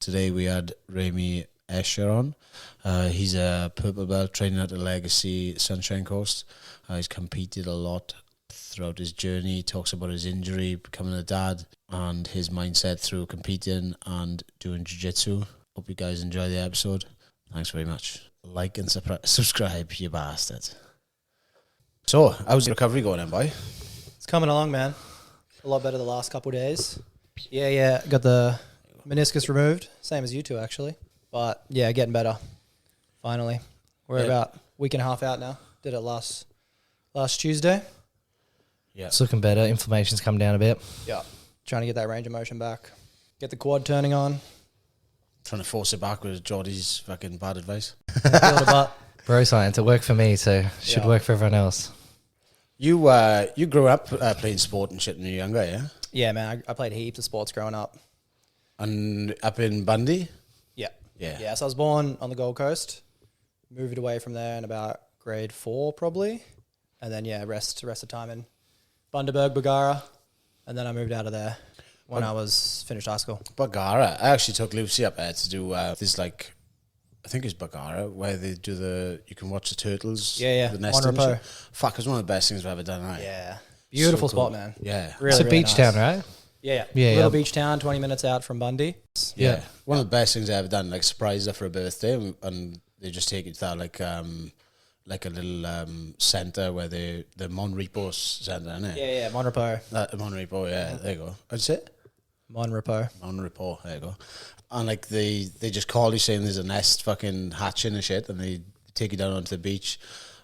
Today we had Ramey Escher on. He's a purple belt training at the Legacy Sunshine Coast. He's competed a lot throughout his journey. He talks about his injury, becoming a dad, and his mindset through competing and doing jiu-jitsu. Hope you guys enjoy the episode. Thanks very much. Like and subscribe, you bastard. So, how's the recovery going then, boy? It's coming along, man. A lot better the last couple of days. Yeah. Got the meniscus removed. Same as you two, actually. But, yeah, getting better. Finally. We're about a week and a half out now. Did it last Tuesday. Yeah. It's looking better. Inflammation's come down a bit. Yeah. Trying to get that range of motion back. Get the quad turning on. Trying to force it back with Jordy's fucking bad advice. Bro science, it worked for me, so should work for everyone else. You grew up playing sport and shit when you were younger, yeah? Yeah, man. I played heaps of sports growing up. And up in Bundy? Yeah. Yeah. So I was born on the Gold Coast. Moved away from there in about grade 4, probably. And then, rest of time in Bundaberg, Bargara. And then I moved out of there when I was finished high school. Bargara. I actually took Lucy up there to do this, like, I think it's Bargara, where they do you can watch the turtles. Yeah. The nesting. Fuck, it was one of the best things I've ever done, right? Yeah. Beautiful spot, man. Yeah. Really, it's a really beach nice. town, right? Yeah. Little beach town, 20 minutes out from Bundy. Yeah. One of the best things I ever done, like surprise her for a birthday, and they just take it to that, like a little centre where the Monrepo centre, isn't it? Yeah, Monrepo. Monrepo, yeah, there you go. I'd say Monrepo, there you go. And like they just call you saying there's a nest fucking hatching and shit, and they take you down onto the beach,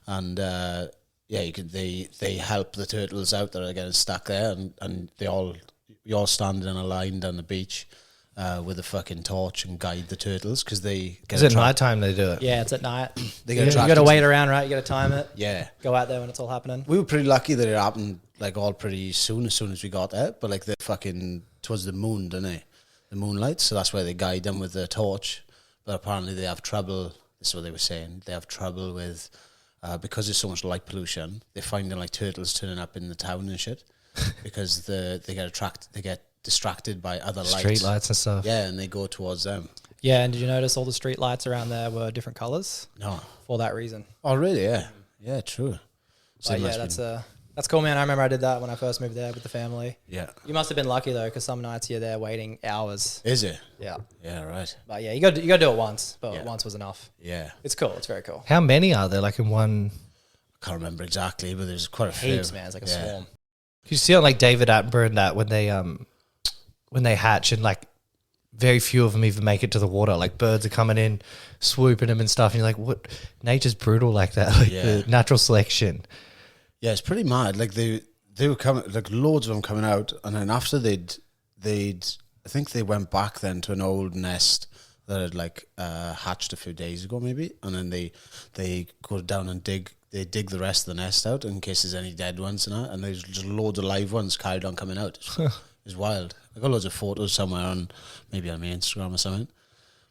and they help the turtles out that are getting stuck there, and you're all standing in a line down the beach with a fucking torch and guide the turtles because they get. Is it night time they do it? Yeah, it's at night. They get you got to wait around, right? You got to time it. Yeah, go out there when it's all happening. We were pretty lucky that it happened like all pretty soon as we got there, but like the fucking towards the moon, didn't it? The moonlight, so that's where they guide them with the torch. But apparently they have trouble. This is what they were saying. They have trouble with because there's so much light pollution. They're finding like turtles turning up in the town and shit because they get distracted by other lights, street lights and stuff. Yeah, and they go towards them. Yeah, and did you notice all the street lights around there were different colours? No, for that reason. Oh, really? Yeah, true. So that's cool, man. I remember I did that when I first moved there with the family. Yeah. You must have been lucky, though, because some nights you're there waiting hours. Is it? Yeah. Yeah, right. But, yeah, you got to do it once, but once was enough. Yeah. It's cool. It's very cool. How many are there, like in one? I can't remember exactly, but there's quite a few. Heaps, man. It's like a swarm. You see on, like, David Attenborough and that when they hatch and, like, very few of them even make it to the water. Like, birds are coming in, swooping them and stuff, and you're like, what? Nature's brutal like that. Like, the natural selection. Yeah, it's pretty mad. Like, they were coming, like loads of them coming out, and then after they'd I think they went back then to an old nest that had like hatched a few days ago maybe, and then they go down and dig the rest of the nest out in case there's any dead ones and that, and there's just loads of live ones carried on coming out. It's wild. I got loads of photos somewhere on maybe on my Instagram or something,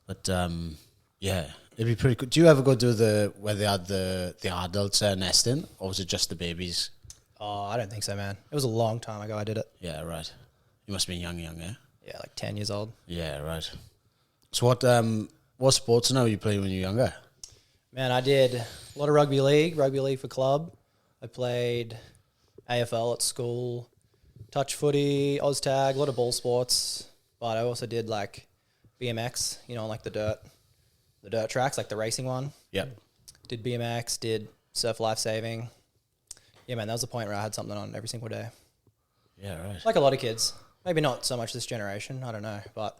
but yeah, it'd be pretty cool. Do you ever go to where they had the adults nesting, or was it just the babies? Oh, I don't think so, man. It was a long time ago I did it. Yeah, right. You must have been young, yeah? Yeah, like 10 years old. Yeah, right. So what sports now you played when you were younger? Man, I did a lot of rugby league for club. I played AFL at school, touch footy, Oztag, a lot of ball sports. But I also did like BMX, like the dirt tracks, like the racing one. Yeah. Did BMX, did surf lifesaving. Yeah, man, that was the point where I had something on every single day. Yeah, right. Like a lot of kids. Maybe not so much this generation, I don't know. But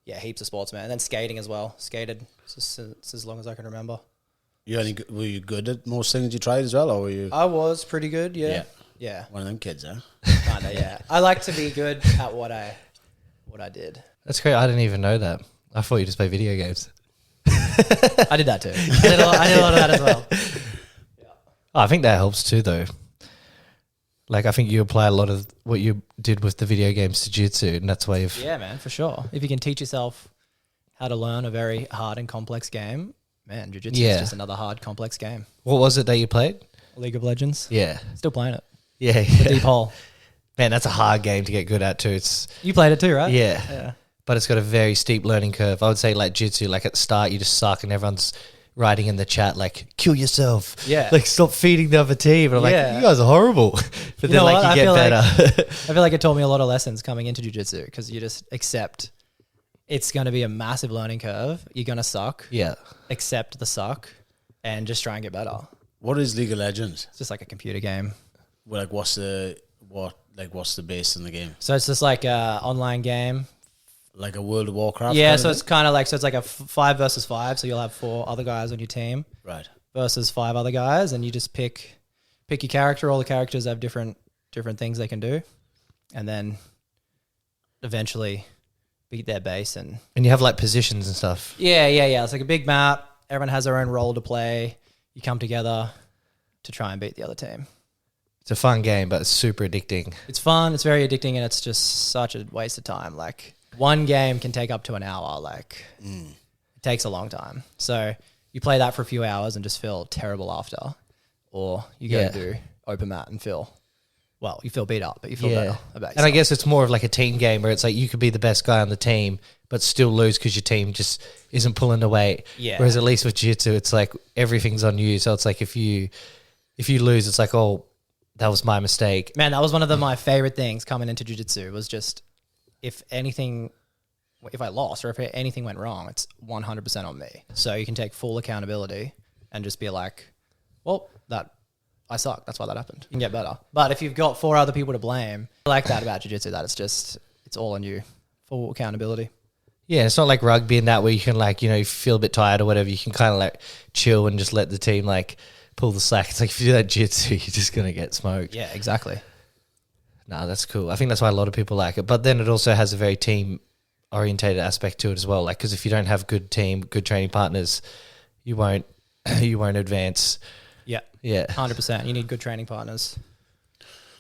yeah, heaps of sports, man. And then skating as well. Skated since as long as I can remember. Were you good at most things you tried as well, or were you? I was pretty good, yeah. Yeah. One of them kids, huh? Kinda, yeah. I like to be good at what I did. That's great. I didn't even know that. I thought you just play video games. I did that too. I did a lot of that as well. Yeah. Oh, I think that helps too, though. Like, I think you apply a lot of what you did with the video games to jiu-jitsu, and that's why you've... Yeah, man, for sure. If you can teach yourself how to learn a very hard and complex game, man, jiu-jitsu is just another hard, complex game. What was it that you played? League of Legends. Yeah. Still playing it. Yeah. The Deep Hole. Man, that's a hard game to get good at too. You played it too, right? Yeah. but it's got a very steep learning curve. I would say like jiu-jitsu, like at the start you just suck and everyone's writing in the chat like, kill yourself. Yeah. Like stop feeding the other team. And I'm Yeah. like, you guys are horrible. But then know like what? you I get feel better. I feel like it taught me a lot of lessons coming into jiu-jitsu because you just accept it's going to be a massive learning curve. You're going to suck. Yeah. Accept the suck and just try and get better. What is League of Legends? It's just like a computer game. Well, like, what's the base in the game? So it's just like a online game. Like a World of Warcraft? Yeah, kind so of it's kind of like, so it's like a 5 versus 5. So you'll have 4 other guys on your team thing? Right. versus 5 other guys, and you just pick your character. All the characters have different things they can do, and then eventually beat their base. And And you have like positions and stuff. yeah. It's like a big map. Everyone has their own role to play. You come together to try and beat the other team. It's a fun game, but it's super addicting. It's fun. It's very addicting, and it's just such a waste of time. Like one game can take up to an hour. Like it takes a long time. So you play that for a few hours and just feel terrible after, or you go Yeah. do open mat and feel, well, you feel beat up, but you feel better about yourself. And I guess it's more of like a team game where it's like you could be the best guy on the team, but still lose because your team just isn't pulling the weight. Yeah. Whereas at least with jiu-jitsu, it's like everything's on you. So it's like if you lose, it's like, oh, that was my mistake. Man, that was one of my favorite things coming into jiu-jitsu was just if I lost or if anything went wrong, it's 100% on me. So you can take full accountability and just be like, well, I suck. That's why that happened. You can get better. But if you've got 4 other people to blame, I like that about jiu-jitsu, that it's all on you. Full accountability. Yeah, it's not like rugby in that where you can like, you know, if you feel a bit tired or whatever, you can kind of like chill and just let the team like pull the slack. It's like if you do that jiu-jitsu, you're just going to get smoked. Yeah, exactly. No, that's cool. I think that's why a lot of people like it. But then it also has a very team-orientated aspect to it as well. Like, because if you don't have good training partners, you won't advance. Yeah. Yeah. 100%. You need good training partners.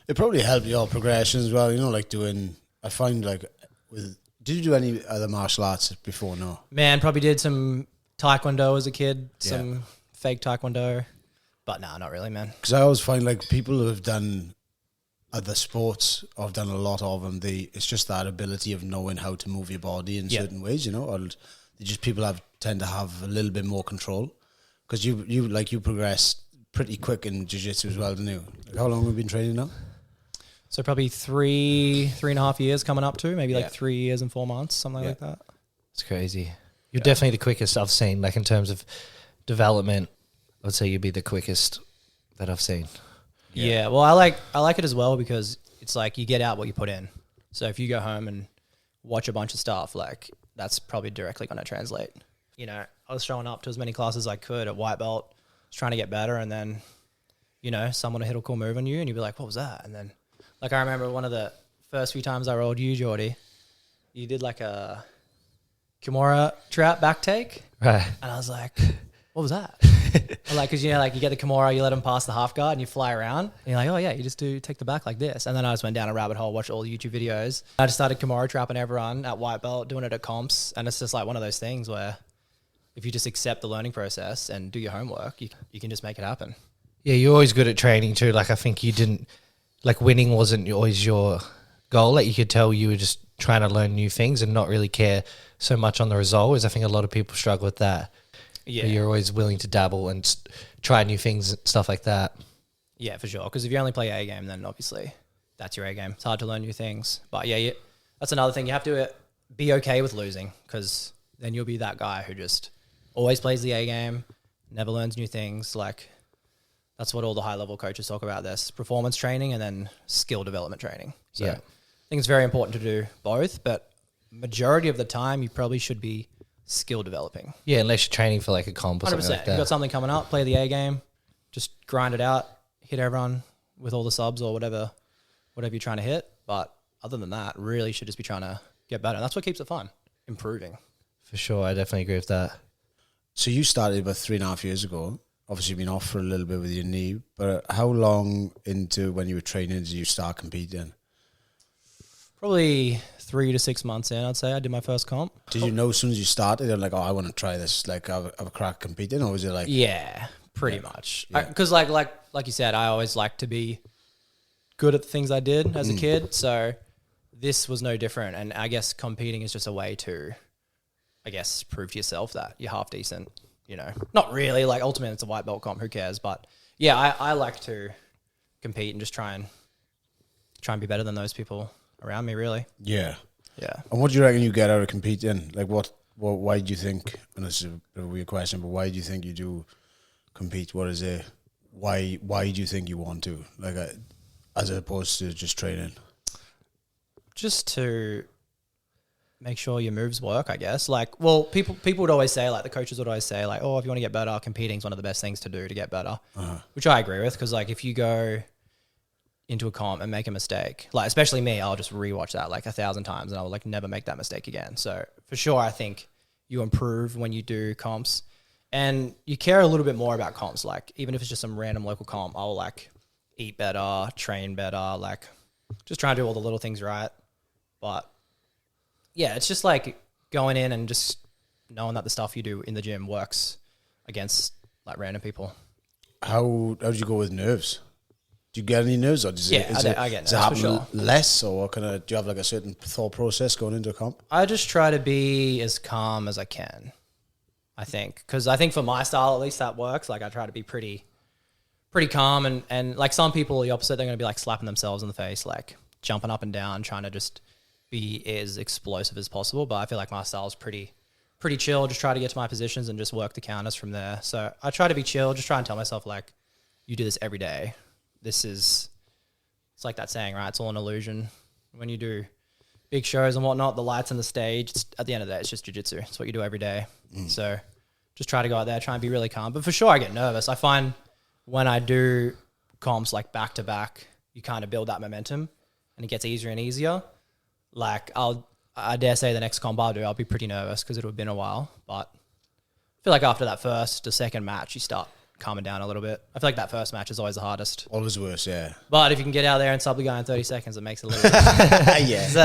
It probably helped your progression as well, you know, like I find like did you do any other martial arts before? No. Man, probably did some taekwondo as a kid, some fake taekwondo. But no, not really, man. Because I always find like people who have done other sports or have done a lot of them, it's just that ability of knowing how to move your body in certain ways, you know, or they just tend to have a little bit more control. Because you progressed pretty quick in jiu-jitsu as well, didn't you? Like, how long have you been training now? So probably 3.5 years coming up to, maybe like 3 years and 4 months, something like that. It's crazy. You're definitely the quickest I've seen. Like in terms of development, I would say you'd be the quickest that I've seen. Yeah. Well, I like it as well because it's like you get out what you put in. So if you go home and watch a bunch of stuff, like that's probably directly going to translate. You know, I was showing up to as many classes as I could at white belt, was trying to get better, and then, you know, someone would hit a cool move on you and you'd be like, what was that? And then, like, I remember one of the first few times I rolled you, Jordy, you did like a Kimura trap back take. Right. And I was like, what was that? Like, because, you know, like you get the Kimura, you let them pass the half guard and you fly around. And you're like, oh, yeah, you just take the back like this. And then I just went down a rabbit hole, watched all the YouTube videos. I just started Kimura trapping everyone at white belt, doing it at comps. And it's just like one of those things where if you just accept the learning process and do your homework, you can just make it happen. Yeah, you're always good at training too. Like I think you didn't, like winning wasn't always your goal. Like you could tell you were just trying to learn new things and not really care so much on the result. Whereas I think a lot of people struggle with that. Yeah. But you're always willing to dabble and try new things and stuff like that. Yeah, for sure. Because if you only play A game, then obviously that's your A game. It's hard to learn new things. But yeah, that's another thing. You have to be okay with losing because then you'll be that guy who just always plays the A game, never learns new things. Like that's what all the high level coaches talk about. There's performance training and then skill development training. So Yeah. I think it's very important to do both, but majority of the time you probably should be skill developing. Yeah, unless you're training for like a comp or 100%. something like that. You got something coming up, play the A game, just grind it out, hit everyone with all the subs or whatever you're trying to hit. But other than that, really should just be trying to get better. And that's what keeps it fun, improving. For sure, I definitely agree with that. So you started about 3.5 years ago. Obviously, you've been off for a little bit with your knee. But how long into when you were training did you start competing? Probably 3 to 6 months in, I'd say. I did my first comp. Did you know as soon as you started, you're like, oh, I want to try this, like have a crack competing? Or was it like... Yeah, pretty much. Yeah. Because like you said, I always liked to be good at the things I did as a kid. So this was no different. And I guess competing is just a way to, I guess, prove to yourself that you're half decent, Not really, like ultimately it's a white belt comp, who cares? But yeah, I like to compete and just try and be better than those people around me, really. Yeah. Yeah. And what do you reckon you get out of competing? Like why do you think, and this is a weird question, but why do you think you do compete? What is it? Why do you think you want to? Like, as opposed to just training? Just to make sure your moves work, I guess. Like, well, people would always say, like the coaches would always say, like, oh, if you want to get better, competing is one of the best things to do to get better, which I agree with, because like if you go into a comp and make a mistake, like especially me, I'll just rewatch that like 1,000 times and I'll like never make that mistake again. So for sure, I think you improve when you do comps, and you care a little bit more about comps. Like even if it's just some random local comp, I'll like eat better, train better, like just try and do all the little things right. But yeah, it's just like going in and just knowing that the stuff you do in the gym works against like random people. How did you go with nerves? Do you get any nerves, or does I it get nerves for sure. less, or what do you have like a certain thought process going into a comp? I just try to be as calm as I can, I think, because I think for my style at least that works. Like I try to be pretty calm, and like some people the opposite, they're going to be like slapping themselves in the face, like jumping up and down, trying to just be as explosive as possible. But I feel like my style is pretty chill. Just try to get to my positions and just work the counters from there. So I try to be chill. Just try and tell myself like, you do this every day. It's like that saying, right? It's all an illusion. When you do big shows and whatnot, the lights on the stage, at the end of the day, it's just jiu-jitsu. It's what you do every day. So just try to go out there, try and be really calm. But for sure, I get nervous. I find when I do comps like back to back, you kind of build that momentum and it gets easier and easier. Like I dare say the next comp I'll do, I'll be pretty nervous because it'll have been a while. But I feel like after that first or second match, you start calming down a little bit. I feel like that first match is always the hardest. Always worse, yeah. But if you can get out there and sub the guy in 30 seconds, it makes it a little bit. Yeah. So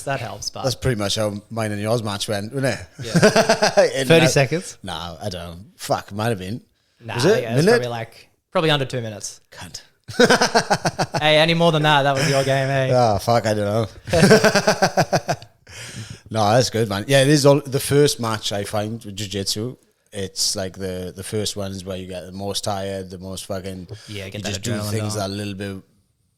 that helps. But that's pretty much how mine and yours match went, wasn't it? Yeah. 30 seconds? No, I don't know. Fuck, might have been. Nah, was it? Yeah, it was probably under 2 minutes. Cunt. Hey, any more than that was your game, hey. Oh, fuck, I don't know. No, that's good, man. Yeah, it is the first match I find with jiu-jitsu. It's like the first ones where you get the most tired, the most fucking... Yeah, you just do things that a little bit...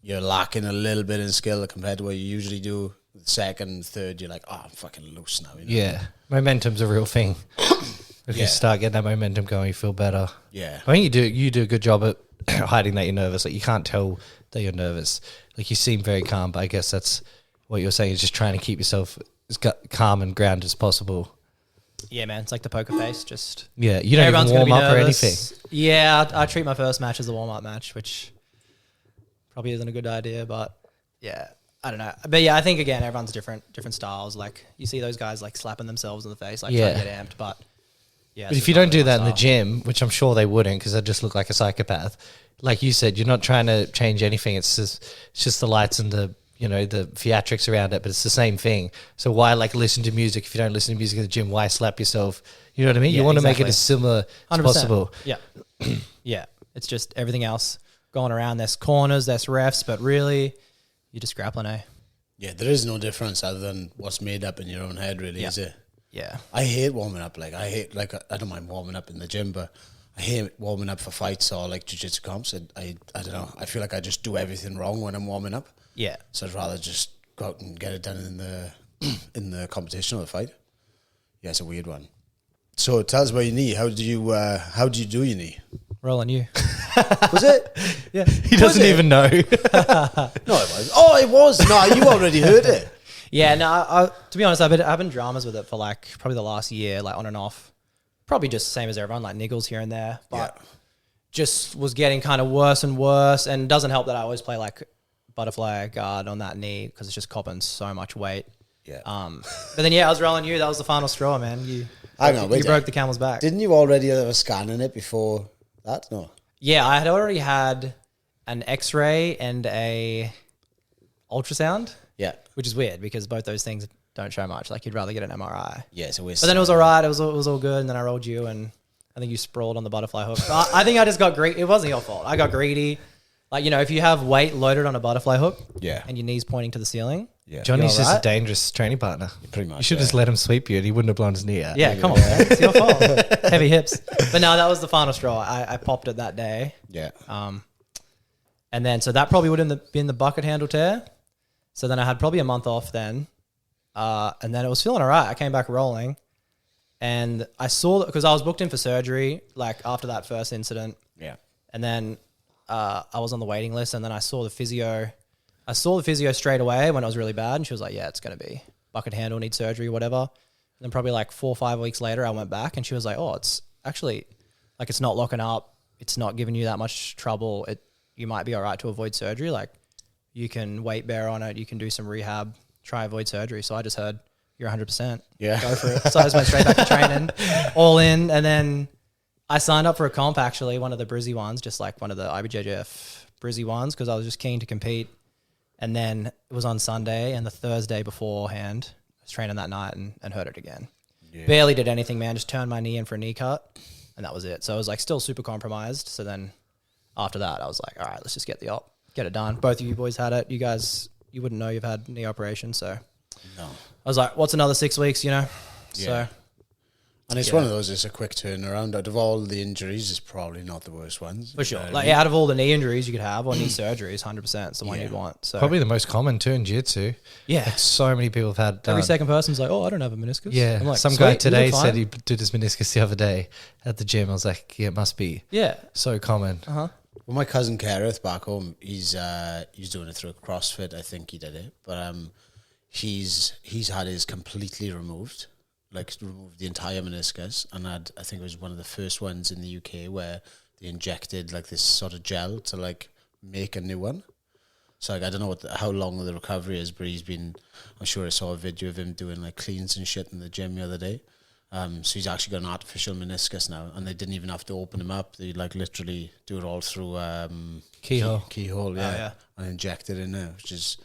You're lacking a little bit in skill compared to what you usually do. Second, third, you're like, oh, I'm fucking loose now. Yeah. Momentum's a real thing. If you start getting that momentum going, you feel better. Yeah. I think you do a good job at hiding that you're nervous. Like you can't tell that you're nervous. Like you seem very calm, but I guess that's what you're saying is just trying to keep yourself as calm and grounded as possible. Yeah, man, it's like the poker face. Just you don't even warm up or anything. Yeah, I treat my first match as a warm-up match, which probably isn't a good idea, but yeah, I don't know. But yeah, I think again, everyone's different styles. Like you see those guys like slapping themselves in the face, like trying to get amped, but yeah. But if you don't do that in the gym, which I'm sure they wouldn't, because they just look like a psychopath. Like you said, you're not trying to change anything. It's just the lights and the theatrics around it, but it's the same thing. So why listen to music if you don't listen to music in the gym? Why slap yourself? You know what I mean? Yeah, you want to make it as similar as 100%. possible. Yeah. Yeah. It's just everything else going around. There's corners, there's refs, but really you're just grappling, eh? Yeah, there is no difference other than what's made up in your own head, really, is it? Yeah. I hate warming up. I don't mind warming up in the gym, but I hate warming up for fights or jiu-jitsu comps. I don't know. I feel like I just do everything wrong when I'm warming up. Yeah. So I'd rather just go out and get it done in the competition or the fight. Yeah, it's a weird one. So tell us about your knee. How did you do your knee? Roll on you. Was it? Yeah. He doesn't even know. No, it was. Oh, it was. No, you already heard it. Yeah, no, to be honest, I've been having dramas with it for probably the last year, on and off. Probably just the same as everyone, niggles here and there. But just was getting kind of worse and worse. And it doesn't help that I always play butterfly guard on that knee because it's just copping so much weight. Yeah. But then I was rolling you. That was the final straw, man. You broke the camel's back. Didn't you already have a scan in it before that? No. Yeah, I had already had an X-ray and a ultrasound. Yeah. Which is weird because both those things don't show much. You'd rather get an MRI. Yeah, it's a weird. But then it was all right. It was all good. And then I rolled you, and I think you sprawled on the butterfly hook. I think I just got greedy. It wasn't your fault. I got greedy. If you have weight loaded on a butterfly hook, yeah, and your knees pointing to the ceiling, Yeah. Johnny's You just a alright? dangerous training partner. Pretty much. You should just let him sweep you and he wouldn't have blown his knee out. Yeah, come on, man. It's your fault. Heavy hips. But no, that was the final straw. I popped it that day. Yeah. And then, so that probably would have been the bucket handle tear. So then I had probably a month off then. And then it was feeling all right. I came back rolling. And I saw that because I was booked in for surgery, like after that first incident. Yeah. And then I was on the waiting list. And then I saw the physio. I saw the physio straight away when it was really bad. And she was like, yeah, it's going to be bucket handle, need surgery, whatever. And then probably like 4 or 5 weeks later, I went back and she was like, oh, it's actually like it's not locking up. It's not giving you that much trouble. You might be all right to avoid surgery. Like you can weight bear on it. You can do some rehab, try avoid surgery. So I just heard you're 100%. Yeah. Go for it. So I just went straight back to training, all in. And then I signed up for a comp, actually, one of the Brizzy ones, just like one of the IBJJF Brizzy ones, because I was just keen to compete. And then it was on Sunday, and the Thursday beforehand, I was training that night and hurt it again. Yeah. Barely did anything, man. Just turned my knee in for a knee cut, and that was it. So I was like still super compromised. So then after that, I was like, all right, let's just get the op, get it done. Both of you boys had it. You guys, you wouldn't know you've had knee operation, so no. I was like, what's another 6 weeks, you know? Yeah. So. And it's one of those, it's a quick turnaround. Out of all the injuries, it's probably not the worst ones. For sure. Like out of all the knee injuries you could have or knee surgeries, 100% is the one you'd want. So probably the most common too in jiu-jitsu. Yeah. Like so many people have had... Every second person's like, oh, I don't have a meniscus. Yeah. I'm like, some guy today said he did his meniscus the other day at the gym. I was like, yeah, it must be so common. Uh-huh. Well, my cousin Kerith back home, he's doing it through CrossFit. I think he did it. But he's had his completely removed. Like removed the entire meniscus, and I think it was one of the first ones in the UK where they injected like this sort of gel to like make a new one. So like I don't know how long the recovery is, but I'm sure I saw a video of him doing like cleans and shit in the gym the other day. So he's actually got an artificial meniscus now, and they didn't even have to open him up. They like literally do it all through keyhole, yeah, and inject it in there, which is.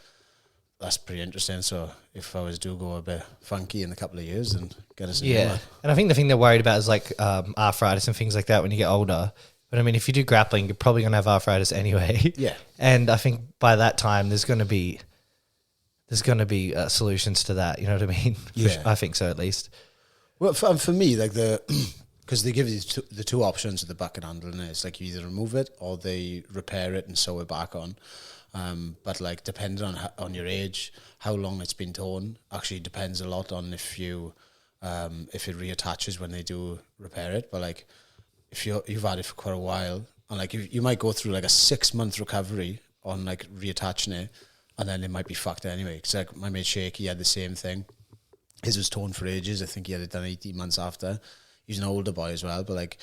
That's pretty interesting. So if I was to go a bit funky in a couple of years, then get us in there. And I think the thing they're worried about is like arthritis and things like that when you get older. But I mean, if you do grappling, you're probably going to have arthritis anyway. Yeah. And I think by that time, there's going to be solutions to that. You know what I mean? Yeah. I think so, at least. Well, for me, like because they give you the two options of the bucket handle, and it's like you either remove it or they repair it and sew it back on. But like depending on your age, how long it's been torn, actually depends a lot on if it reattaches when they do repair it. But like if you've had it for quite a while, and like you might go through like a 6-month recovery on like reattaching it, and then it might be fucked anyway. Because like my mate Shake, he had the same thing. His was torn for ages. I think he had it done 18 months after. He's an older boy as well, but like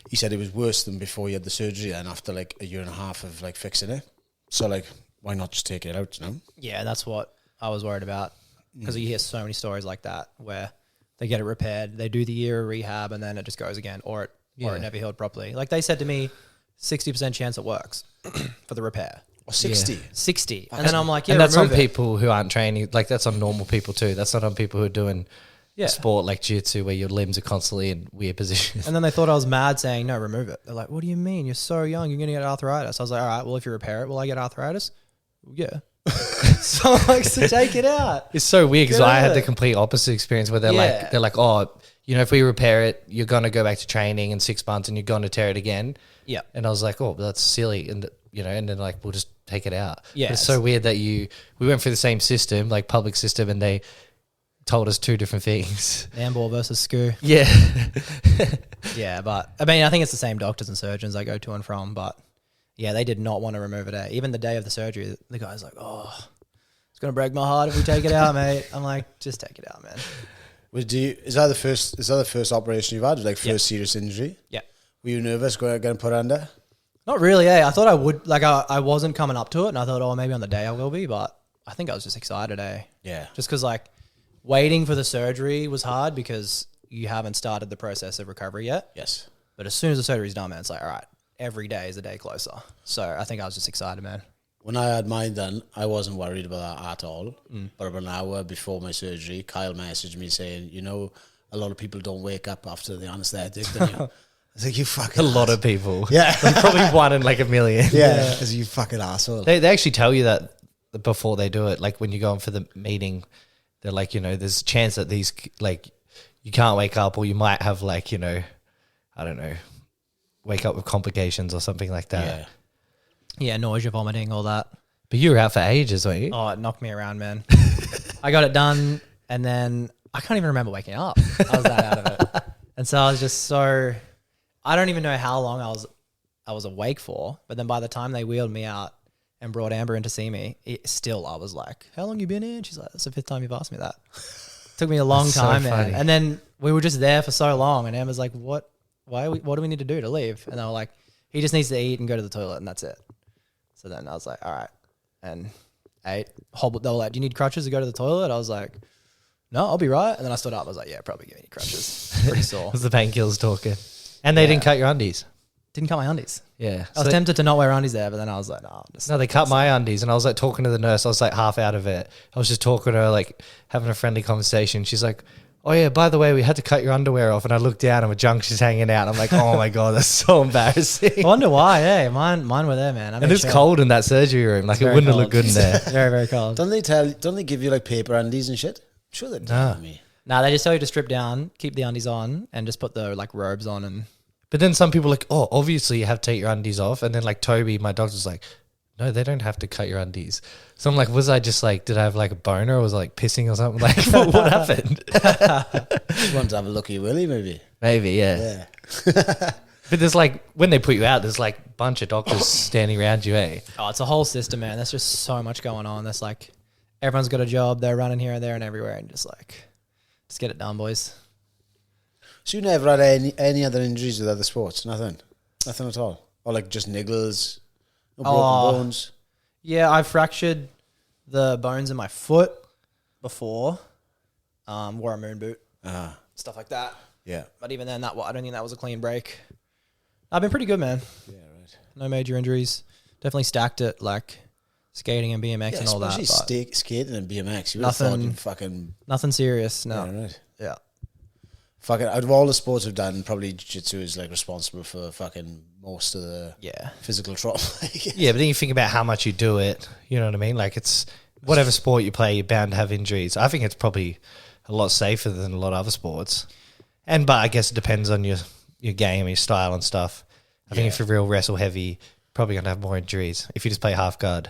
he said it was worse than before he had the surgery, and after like a year and a half of like fixing it. So, like, why not just take it out, you know? Yeah, that's what I was worried about. Because you hear so many stories like that where they get it repaired, they do the year of rehab, and then it just goes again, or it never healed properly. Like, they said to me, 60% chance it works for the repair. Or 60? Yeah. 60. And then I'm like, and that's on people who aren't training. Like, that's on normal people, too. That's not on people who are doing sport like jiu-jitsu where your limbs are constantly in weird positions. And then they thought I was mad saying, no, remove it. They're like, what do you mean? You're so young. You're going to get arthritis. I was like, all right, well, if you repair it, will I get arthritis? Yeah. So I'm like, so take it out. It's so weird because I had the complete opposite experience where they're like, oh, you know, if we repair it, you're going to go back to training in 6 months and you're going to tear it again. Yeah. And I was like, oh, that's silly. And, you know, and then like, we'll just take it out. Yeah. But it's so weird that we went through the same system, like public system, and they told us two different things. Handball versus SCU. Yeah. Yeah, but I mean, I think it's the same doctors and surgeons I go to and from, but yeah, they did not want to remove it. Even the day of the surgery, the guy's like, oh, it's going to break my heart if we take it out, mate. I'm like, just take it out, man. Is that the first operation you've had? Like first serious injury? Yeah. Were you nervous getting put under? Not really, I thought I would, like I wasn't coming up to it and I thought, oh, maybe on the day I will be, but I think I was just excited, Yeah. Just because like, waiting for the surgery was hard because you haven't started the process of recovery yet. Yes. But as soon as the surgery's done, man, it's like, all right, every day is a day closer. So I think I was just excited, man. When I had mine done, I wasn't worried about that at all. But about an hour before my surgery, Kyle messaged me saying, you know, a lot of people don't wake up after the anaesthetic. I was like, you fucking A lot of people. Yeah. Probably one in like a million. Yeah. As you fucking asshole. They actually tell you that before they do it. Like when you go in for the meeting, they're like, there's a chance that these, like, you can't wake up, or you might have, like, I don't know, wake up with complications or something like that. Yeah, nausea, vomiting, all that. But you were out for ages, weren't you? Oh, it knocked me around, man. I got it done, and then I can't even remember waking up. I was that out of it. And so I was just I don't even know how long I was awake for, but then by the time they wheeled me out and brought Amber in to see me, I was like, how long you been in? She's like, that's the 5th time you've asked me that. Took me a long time, so man. funny. And then we were just there for so long, and Amber's like, what do we need to do to leave? And they were like, he just needs to eat and go to the toilet, and that's it. So then I was like, all right. And ate, hobbled. They were like, do you need crutches to go to the toilet? I was like, no, I'll be right. And then I stood up. I was like, yeah, probably give me crutches. Pretty sore. It was the painkillers talking. And they didn't cut your undies. Didn't cut my undies. Yeah. I was tempted to not wear undies there, but then I was like, no, they cut my undies, and I was like talking to the nurse. I was like half out of it. I was just talking to her, like having a friendly conversation. She's like, oh yeah, by the way, we had to cut your underwear off. And I looked down and my junk's just hanging out. I'm like, oh my God, that's so embarrassing. I wonder why. Hey, mine were there, man. And it's cold in that surgery room. Like, it wouldn't have looked good in there. Very, very cold. Don't they give you like paper undies and shit? I'm sure they do. Me. Nah, they just tell you to strip down, keep the undies on, and just put the like robes on. And But then some people are like, oh, obviously you have to take your undies off. And then like Toby, my doctor's like, no, they don't have to cut your undies. So I'm like, was I just like, did I have like a boner, or was I like pissing or something? Like, what happened? Just want to have a look at you, Willie, maybe. Maybe, yeah. But there's like, when they put you out, there's like a bunch of doctors standing around you, eh? Oh, it's a whole system, man. There's just so much going on. That's like, everyone's got a job. They're running here and there and everywhere, and just get it done, boys. So you never had any other injuries with other sports? Nothing at all? Or like just niggles? No broken bones? Yeah, I fractured the bones in my foot before. Wore a moon boot. Stuff like that. Yeah. But even then, I don't think that was a clean break. I've been pretty good, man. Yeah, right. No major injuries. Definitely stacked it, like skating and BMX and all that. Especially skating and BMX. You would have thought you'd fucking... Nothing serious, no. Yeah, right. Yeah. Fucking, out of all the sports I've done, probably jiu-jitsu is like responsible for fucking most of the physical trauma. Yeah, but then you think about how much you do it, you know what I mean? Like, it's whatever sport you play, you're bound to have injuries. I think it's probably a lot safer than a lot of other sports. But I guess it depends on your game, your style and stuff. I think if you're real wrestle heavy, probably going to have more injuries if you just play half guard.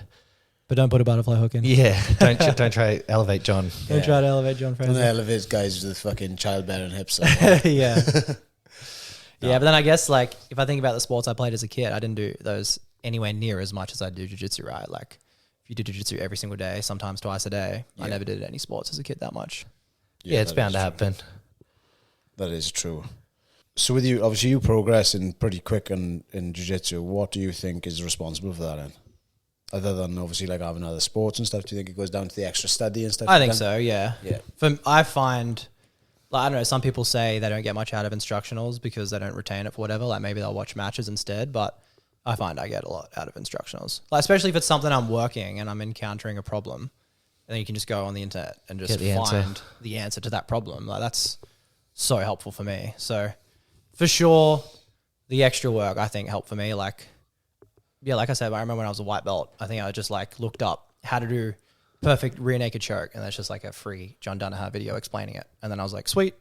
But don't put a butterfly hook in. Yeah, don't try to elevate John. Don't try to elevate John Fraser. Don't elevate guys with fucking childbearing hips. Yeah. Yeah, but then I guess, like, if I think about the sports I played as a kid, I didn't do those anywhere near as much as I do jiu-jitsu, right? Like, if you do jiu-jitsu every single day, sometimes twice a day, I never did any sports as a kid that much. Yeah, it's bound to happen. That is true. So with you, obviously you progressing pretty quick in jiu-jitsu. What do you think is responsible for that then? Other than obviously like having other sports and stuff, do you think it goes down to the extra study and stuff? I think so, yeah. Yeah. I find, like, I don't know, some people say they don't get much out of instructionals because they don't retain it for whatever. Like, maybe they'll watch matches instead, but I find I get a lot out of instructionals. Like, especially if it's something I'm working and I'm encountering a problem, and then you can just go on the internet and just find the answer to that problem. Like, that's so helpful for me. So for sure, the extra work I think helped for me. Like, yeah, like I said, I remember when I was a white belt, I think I just like looked up how to do perfect rear naked choke, and that's just like a free John Danaher video explaining it. And then I was like, sweet.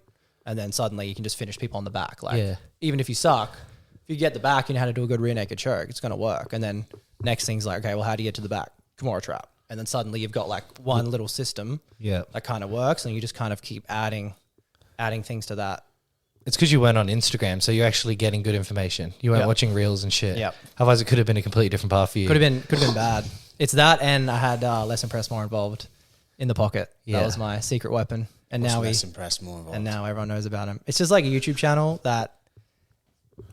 And then suddenly you can just finish people on the back. Like, even if you suck, if you get the back and you know how to do a good rear naked choke, it's going to work. And then next thing's like, okay, well, how do you get to the back? Kimura trap. And then suddenly you've got like one little system that kind of works, and you just kind of keep adding things to that. It's because you weren't on Instagram, so you're actually getting good information. You weren't watching reels and shit. Yep. Otherwise, it could have been a completely different path for you. Could have been bad. It's that, and I had less impressed, more involved in the pocket. Yeah. That was my secret weapon. And now less impressed, more involved. And now everyone knows about him. It's just like a YouTube channel that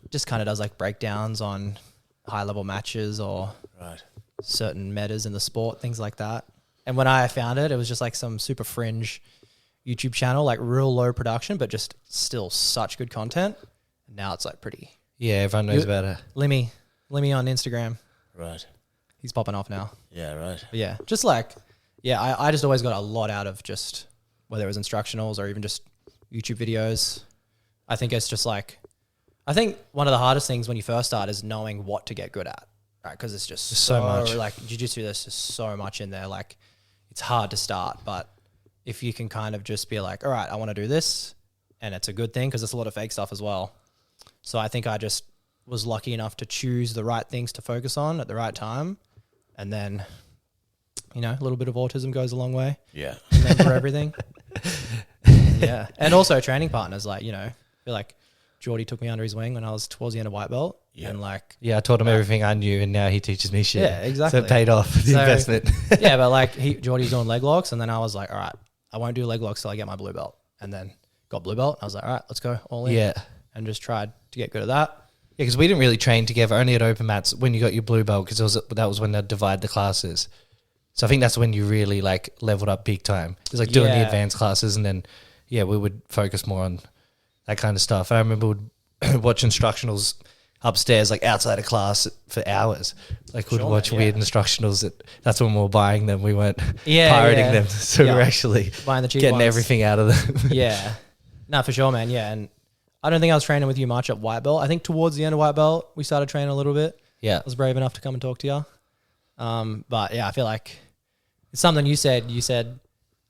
just kind of does like breakdowns on high level matches or certain metas in the sport, things like that. And when I found it, it was just like some super fringe YouTube channel, like real low production, but just still such good content. And now it's like pretty. Yeah, everyone knows about it. Limmy on Instagram. Right. He's popping off now. Yeah, right. But yeah, just like, I just always got a lot out of just whether it was instructionals or even just YouTube videos. I think it's just like, I think one of the hardest things when you first start is knowing what to get good at. right? Because it's just so much. like jiu-jitsu. There's just so much in there. Like it's hard to start, but if you can kind of just be like, all right, I want to do this, and it's a good thing because there's a lot of fake stuff as well. So I think I just was lucky enough to choose the right things to focus on at the right time, and then, you know, a little bit of autism goes a long way. Yeah. Remember everything. Yeah, and also training partners, like, you know, I feel like Jordy took me under his wing when I was towards the end of white belt, and like, Yeah, I taught him everything I knew, and now he teaches me shit. Yeah, exactly. So it paid off the investment. Yeah, but like Jordy's doing leg locks, and then I was like, all right, I won't do leg locks till I get my blue belt, and then got blue belt. And I was like, all right, let's go all in. Yeah. And just tried to get good at that. Yeah, because we didn't really train together, only at open mats when you got your blue belt, because that was when they'd divide the classes. So I think that's when you really like leveled up big time. It was like doing the Yeah. advanced classes, and then we would focus more on that kind of stuff. I remember would watch instructionals upstairs, like outside of class for hours. Like we'd watch weird instructionals. That's when we were buying them. We weren't pirating them, so we were actually buying the cheap getting ones. everything out of them. Yeah, no, for sure, man. Yeah, and I don't think I was training with you much at white belt. I think towards the end of white belt, we started training a little bit. Yeah, I was brave enough to come and talk to you. But yeah, I feel like it's something you said. You said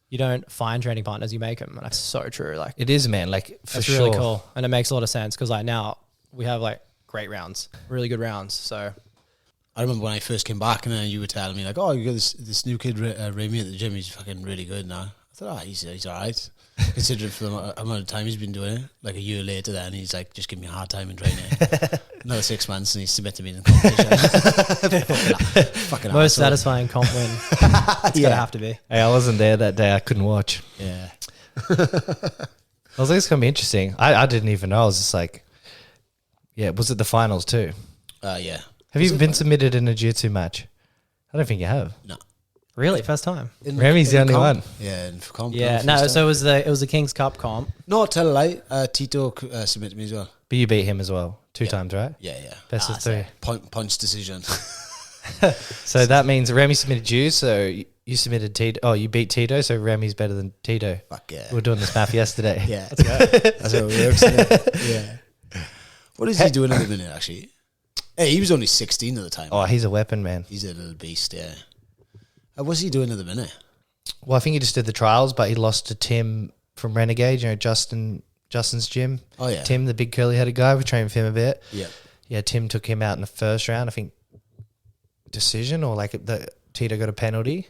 you don't find training partners, you make them, and that's so true. Like it is, man. Like for that's sure. really cool, and it makes a lot of sense because like now we have like great rounds, really good rounds. So I remember when I first came back, and then you were telling me like, "Oh, you got this new kid, Ramey, at the gym. He's fucking really good now." I thought, "Oh, he's all right." Considering for the amount of time he's been doing it, like a year later, then he's like just giving me a hard time in training. Another 6 months, and he's submitted me in the competition. fucking most asshole. satisfying comp win. It's gotta have to be. Hey, I wasn't there that day. I couldn't watch. Yeah. I was like, it's gonna be interesting. I didn't even know. I was just like, yeah, was it the finals too? Yeah. Have you been submitted in a jiu-jitsu match? I don't think you have. No. Really, first time. Remy's the only one. Yeah, and for comp. Yeah, no. So it was the King's Cup comp. No, tell a lie. Tito submitted me as well. But you beat him as well 2 times, right? Yeah, yeah. Best of 3. Punch decision. So that means Remy submitted you, so you submitted Tito. Oh, you beat Tito, so Remy's better than Tito. Fuck yeah. We were doing this math yesterday. Yeah. That's how it works. Yeah. What is he doing at the minute, actually? Hey, he was only 16 at the time. Oh, he's a weapon, man. He's a little beast, yeah. What's he doing at the minute? Well, I think he just did the trials, but he lost to Tim from Renegade, you know, Justin's gym. Oh, yeah. Tim, the big curly-headed guy. We trained with him a bit. Yeah. Yeah, Tim took him out in the first round, I think, decision, or like Tito got a penalty.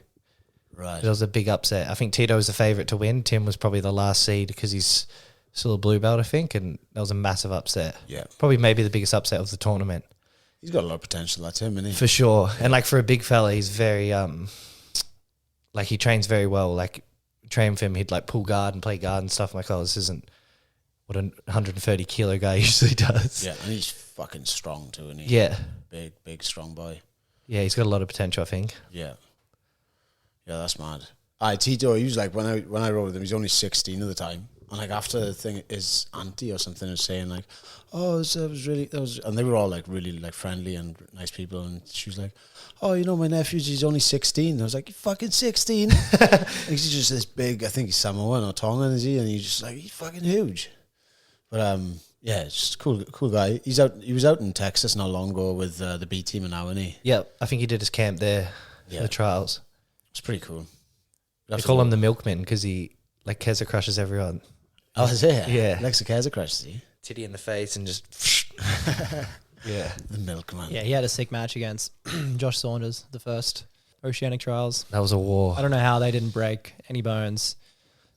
Right. It was a big upset. I think Tito was the favourite to win. Tim was probably the last seed because he's still a blue belt, I think, and that was a massive upset. Yeah. Probably maybe the biggest upset of the tournament. He's got a lot of potential, that's him, isn't he? For sure. And like for a big fella, he's very, like he trains very well. Like train with him, he'd like pull guard and play guard and stuff. I'm like, oh, this isn't what a 130 kilo guy usually does. Yeah, and he's fucking strong too, isn't he? Yeah. Big, strong boy. Yeah, he's got a lot of potential, I think. Yeah. Yeah, that's mad. Tito, he was like, when I rode with him, he's only 16 at the time. And like after the thing, his auntie or something was saying like, oh, and they were all like really like friendly and nice people. And she was like, oh, you know, my nephew, he's only 16. I was like, you fucking 16? He's just this big, I think he's Samoan or Tongan, is he? And he's just like, he's fucking huge. But yeah, just cool guy. He was out in Texas not long ago with the B team and now, isn't he? Yeah, I think he did his camp there for the trials. It's pretty cool. They call him the milkman because he like Keza crushes everyone. Oh, is it? Yeah. Lexa Kaiser crushes he? Titty in the face and just yeah. The milkman. Yeah, he had a sick match against Josh Saunders, the first Oceanic Trials. That was a war. I don't know how they didn't break any bones.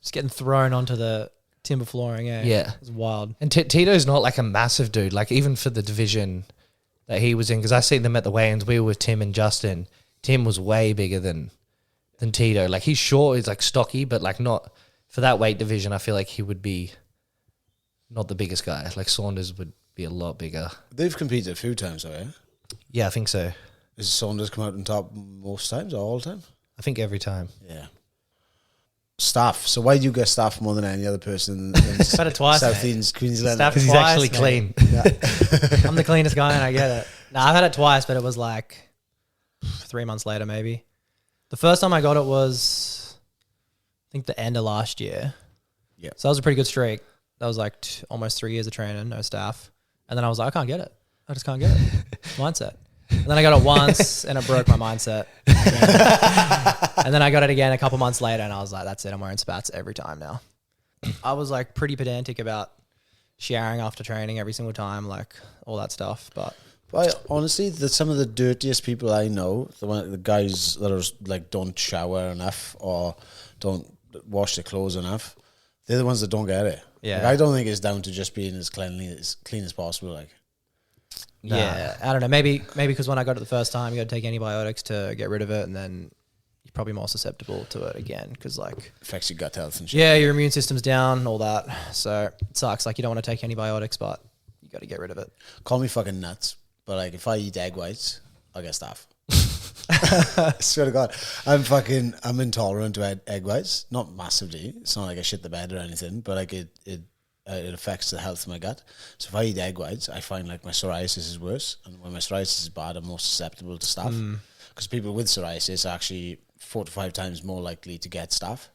Just getting thrown onto the timber flooring, eh? Yeah. It was wild. And Tito's not like a massive dude. Like even for the division that he was in, because I seen them at the weigh-ins, we were with Tim and Justin. Tim was way bigger than Tito. Like he's short, he's like stocky, but like not for that weight division. I feel like he would be not the biggest guy. Like Saunders would be a lot bigger. They've competed a few times, though, yeah? Yeah, I think so. Has Saunders come out on top most times or all the time? I think every time. Yeah. Staff. So why do you get staff more than any other person in Had it twice, South mate. East Queensland? Staff- Because he's Twice, actually mate. clean. I'm the cleanest guy and I get it. No, I've had it twice, but it was like 3 months later maybe. The first time I got it was, I think, the end of last year. Yeah. So that was a pretty good streak. That was like almost 3 years of training, no staff. And then I was like, I can't get it. I just can't get it. Mindset. And then I got it once and it broke my mindset. And then I got it again a couple months later and I was like, that's it. I'm wearing spats every time now. I was like pretty pedantic about showering after training every single time, like all that stuff. But honestly, some of the dirtiest people I know, the guys that are like don't shower enough or don't wash their clothes enough, they're the ones that don't get it. Yeah. Like, I don't think it's down to just being as clean as possible. Like, Nah. yeah, I don't know. Maybe because when I got it the first time, you got to take antibiotics to get rid of it, and then you're probably more susceptible to it again because like affects your gut health and shit. yeah, your immune system's down, all that. So it sucks. Like you don't want to take antibiotics, but you got to get rid of it. Call me fucking nuts, but like if I eat egg whites, I'll get staph. I swear to God, I'm intolerant to egg whites. Not massively. It's not like I shit the bed or anything, but like it affects the health of my gut. So if I eat egg whites, I find like my psoriasis is worse, and when my psoriasis is bad, I'm more susceptible to staph. Because people with psoriasis are actually 4 to 5 times more likely to get staph.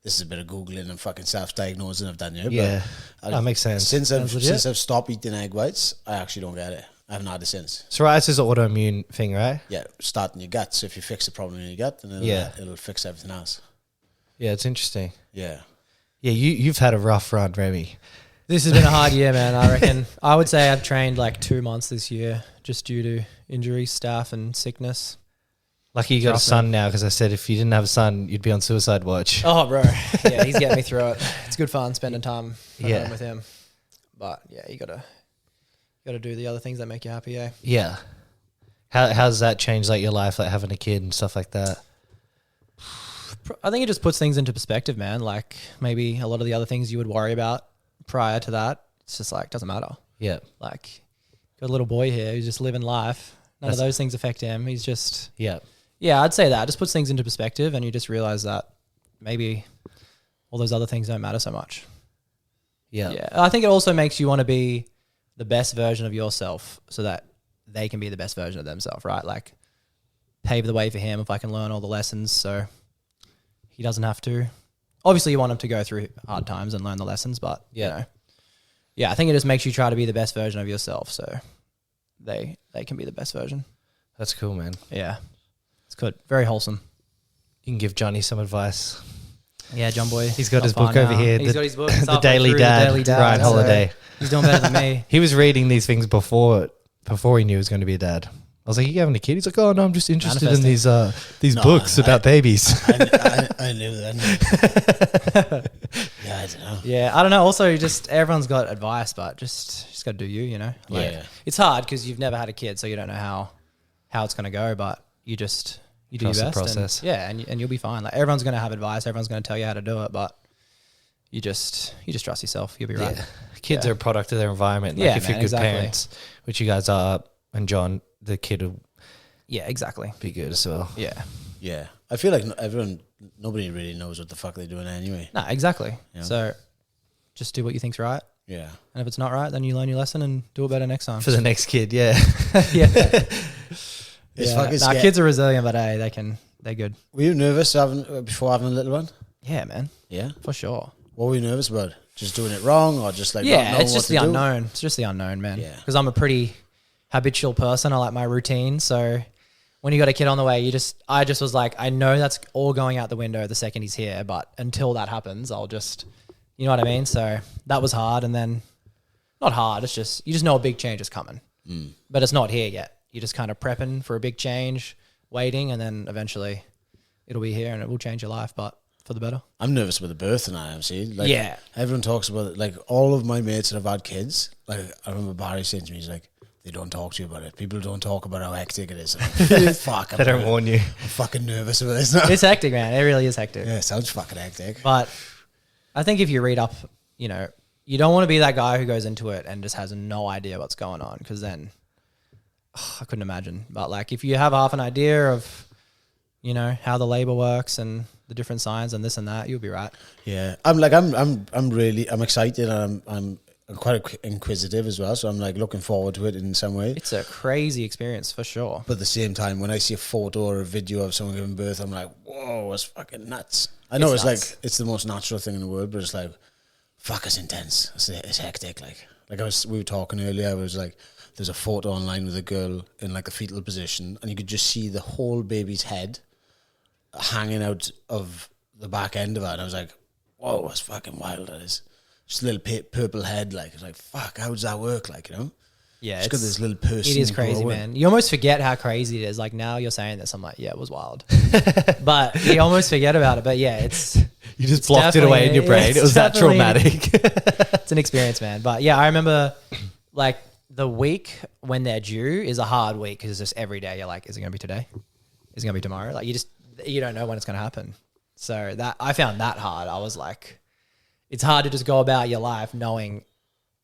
This is a bit of Googling and fucking self-diagnosing I've done here. Yeah, but that makes sense. Since I've stopped eating egg whites, I actually don't get it. I haven't had it since. Psoriasis is an autoimmune thing, right? Yeah, start in your gut. So if you fix the problem in your gut, then it'll fix everything else. Yeah, it's interesting. Yeah. Yeah, you've had a rough run, Remy. This has been a hard year, man. I reckon. I would say I've trained like 2 months this year just due to injury, staff, and sickness. Lucky you got a son now, because I said if you didn't have a son, you'd be on suicide watch. Oh, bro. Yeah, he's getting me through it. It's good fun spending time at home with him. But yeah, you gotta do the other things that make you happy, eh? Yeah. How's that changed like your life, like having a kid and stuff like that? I think it just puts things into perspective, man. Like maybe a lot of the other things you would worry about prior to that, it's just like doesn't matter. Yeah. Like got a little boy here who's just living life. None of those things affect him. He's just yeah, I'd say that. It just puts things into perspective and you just realize that maybe all those other things don't matter so much. Yeah. Yeah. I think it also makes you want to be the best version of yourself so that they can be the best version of themselves, right? Like pave the way for him if I can learn all the lessons so he doesn't have to. Obviously you want him to go through hard times and learn the lessons, but you know. Yeah, I think it just makes you try to be the best version of yourself so they can be the best version. That's cool, man. Yeah. It's good. Very wholesome. You can give Johnny some advice. Yeah, John Boy. He's got his book over here. He's got his book. The Daily Dad, Ryan Holiday. He's doing better than me. He was reading these things before he knew he was going to be a dad. I was like, "You having a kid?" He's like, "Oh no, I'm just interested in these books about babies." I knew that. Yeah, I don't know. Yeah, I don't know. Also, just everyone's got advice, but just got to do you know. Like, yeah. It's hard because you've never had a kid, so you don't know how it's going to go. But you do your best. The process. And you'll be fine. Like everyone's going to have advice. Everyone's going to tell you how to do it, but you just trust yourself. You'll be right. Yeah. Kids are a product of their environment. Like if you're good parents, which you guys are, and John, the kid will exactly be good as well. Yeah. Yeah. I feel like nobody really knows what the fuck they're doing anyway. No, exactly. Yeah. So just do what you think's right. Yeah. And if it's not right, then you learn your lesson and do it better next time. For the next kid, yeah. Yeah. It's fucking scary. Kids are resilient, but they're good. Were you nervous before having a little one? Yeah, man. Yeah. For sure. What were you nervous about? Just doing it wrong or just like yeah, not it's knowing just what the to do? unknown. It's just the unknown, man. Yeah. Because I'm a pretty habitual person. I like my routine. So when you got a kid on the way, I just was like, I know that's all going out the window the second he's here, but until that happens, I'll just, you know what I mean? So that was hard. And then not hard. It's just, you just know a big change is coming, but it's not here yet. You're just kind of prepping for a big change, waiting, and then eventually it'll be here and it will change your life, but for the better. I'm nervous about the birth and I am, see. Like, Yeah. Everyone talks about it. Like, all of my mates that have had kids, like, I remember Barry saying to me, he's like, they don't talk to you about it. People don't talk about how hectic it is. Fuck. They don't warn you. I'm fucking nervous about this now. It's hectic, man. It really is hectic. Yeah, it sounds fucking hectic. But I think if you read up, you know, you don't want to be that guy who goes into it and just has no idea what's going on, because then I couldn't imagine. But like if you have half an idea of, you know, how the labor works and the different signs and this and that, you'll be right. Yeah, I'm excited and I'm quite inquisitive as well. So I'm like looking forward to it in some way. It's a crazy experience for sure. But at the same time, when I see a photo or a video of someone giving birth, I'm like, whoa, it's fucking nuts. I know it's like, it's the most natural thing in the world, but it's like, fuck, it's intense. It's hectic. We were talking earlier. I was like, there's a photo online with a girl in like a fetal position, and you could just see the whole baby's head hanging out of the back end of it. And I was like, whoa, that's fucking wild. That is just a little purple head. Like, it's like, fuck, how does that work? Like, you know. Yeah, it's got this little person. It is crazy, man. You almost forget how crazy it is. Like now you're saying this, I'm like, yeah, it was wild. But you almost forget about it. But yeah, you just blocked it away in your brain. It was that traumatic. It's an experience, man. But yeah, I remember like the week when they're due is a hard week because it's just every day you're like, is it going to be today? Is it going to be tomorrow? Like you don't know when it's going to happen. So that I found that hard. I was like, it's hard to just go about your life knowing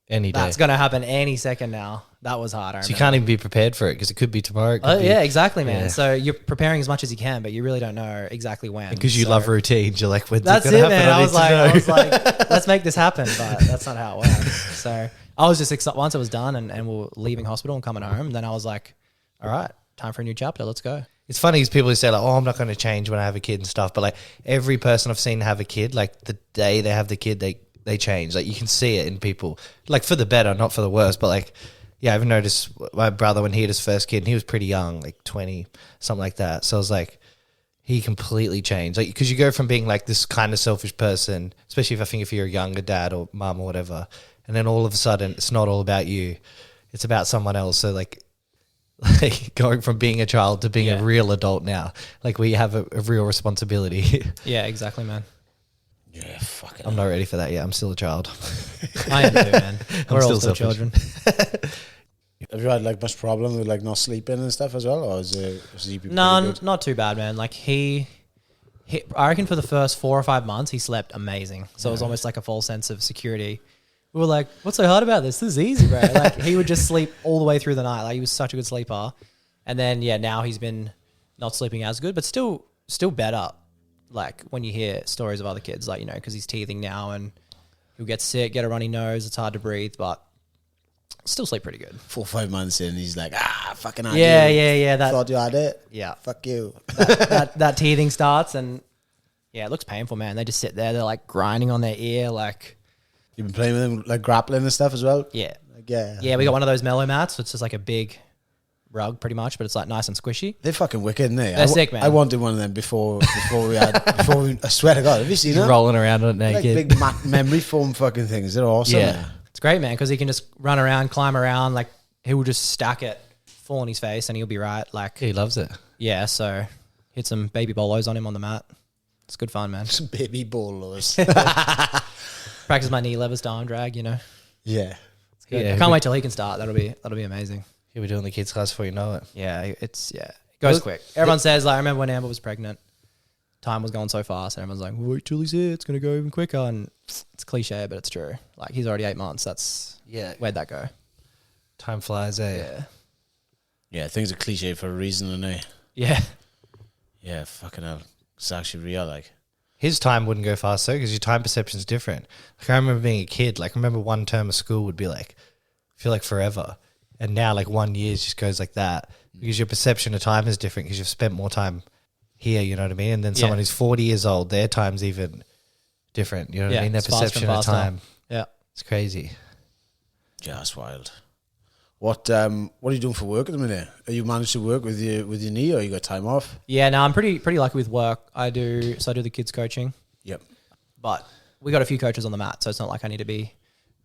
any day that's going to happen any second now. That was hard. So you can't even be prepared for it because it could be tomorrow. Yeah, exactly, man. Yeah. So you're preparing as much as you can, but you really don't know exactly when. Because you love routines, you're like, when's that's it going to happen? Man. I was like, let's make this happen, but that's not how it works. So I was just excited once it was done and we were leaving hospital and coming home. Then I was like, all right, time for a new chapter. Let's go. It's funny because people who say like, oh, I'm not going to change when I have a kid and stuff. But like every person I've seen have a kid, like the day they have the kid, they change. Like you can see it in people, like for the better, not for the worse. But like, yeah, I've noticed my brother when he had his first kid, and he was pretty young, like 20, something like that. So I was like, he completely changed. Like, because you go from being like this kind of selfish person, especially if you're a younger dad or mum or whatever, and then all of a sudden it's not all about you, it's about someone else. So like going from being a child to being a real adult now, like we have a real responsibility. Yeah, exactly, man. Yeah, fuck it. I'm not ready for that yet. I'm still a child. I am too, man. We're all still children. Have you had like much problem with like not sleeping and stuff as well, or is he No, not too bad, man. Like he, I reckon for the first 4 or 5 months he slept amazing. So it was almost like a false sense of security. We were like, "What's so hard about this? This is easy, bro." Like he would just sleep all the way through the night. Like he was such a good sleeper. And then now he's been not sleeping as good, but still better. Like when you hear stories of other kids, like, you know, because he's teething now and he'll get sick, get a runny nose, it's hard to breathe, but still sleep pretty good. 4 or 5 months in, he's like, fucking idea. Yeah. That thought you had it. Yeah, fuck you. that teething starts, and it looks painful, man. They just sit there, they're like grinding on their ear, like. You've been playing with them, like grappling and stuff as well. Yeah, like, yeah. We got one of those mellow mats, so it's just like a big rug pretty much, but it's like nice and squishy. They're fucking wicked, aren't they? They're sick, man. I wanted one of them before we I swear to God, have you seen them? Rolling around on it naked. Like big memory foam fucking things. They're awesome. Yeah. It's great, man, because he can just run around, climb around, like he will just stack it, fall on his face, and he'll be right. Like he loves it. Yeah, so hit some baby bolos on him on the mat. It's good fun, man. Some baby bolos. Practice my knee levers to arm drag, you know. Yeah. I can't wait till he can start. That'll be amazing. You'll be doing the kids class before you know it. Yeah, it goes quick. Everyone says, like, I remember when Amber was pregnant, time was going so fast, and everyone's like, wait till he's here, it's going to go even quicker. And it's cliche, but it's true. Like, he's already 8 months. Where'd that go? Time flies, eh? Yeah, things are cliche for a reason, aren't they? Yeah. Yeah, fucking hell. It's actually real, like. His time wouldn't go faster because your time perception is different. Like, I remember being a kid, like, I remember one term of school would be like, feel like forever. And now, like, 1 year just goes like that because your perception of time is different because you've spent more time here, you know what I mean? And then someone who's 40 years old, their time's even different, you know what I mean? Their perception of time. Yeah. It's crazy. Yeah, that's wild. What are you doing for work at the minute? Are you managed to work with your knee, or you got time off? Yeah, no, I'm pretty lucky with work. I do the kids coaching. Yep. But we got a few coaches on the mat, so it's not like I need to be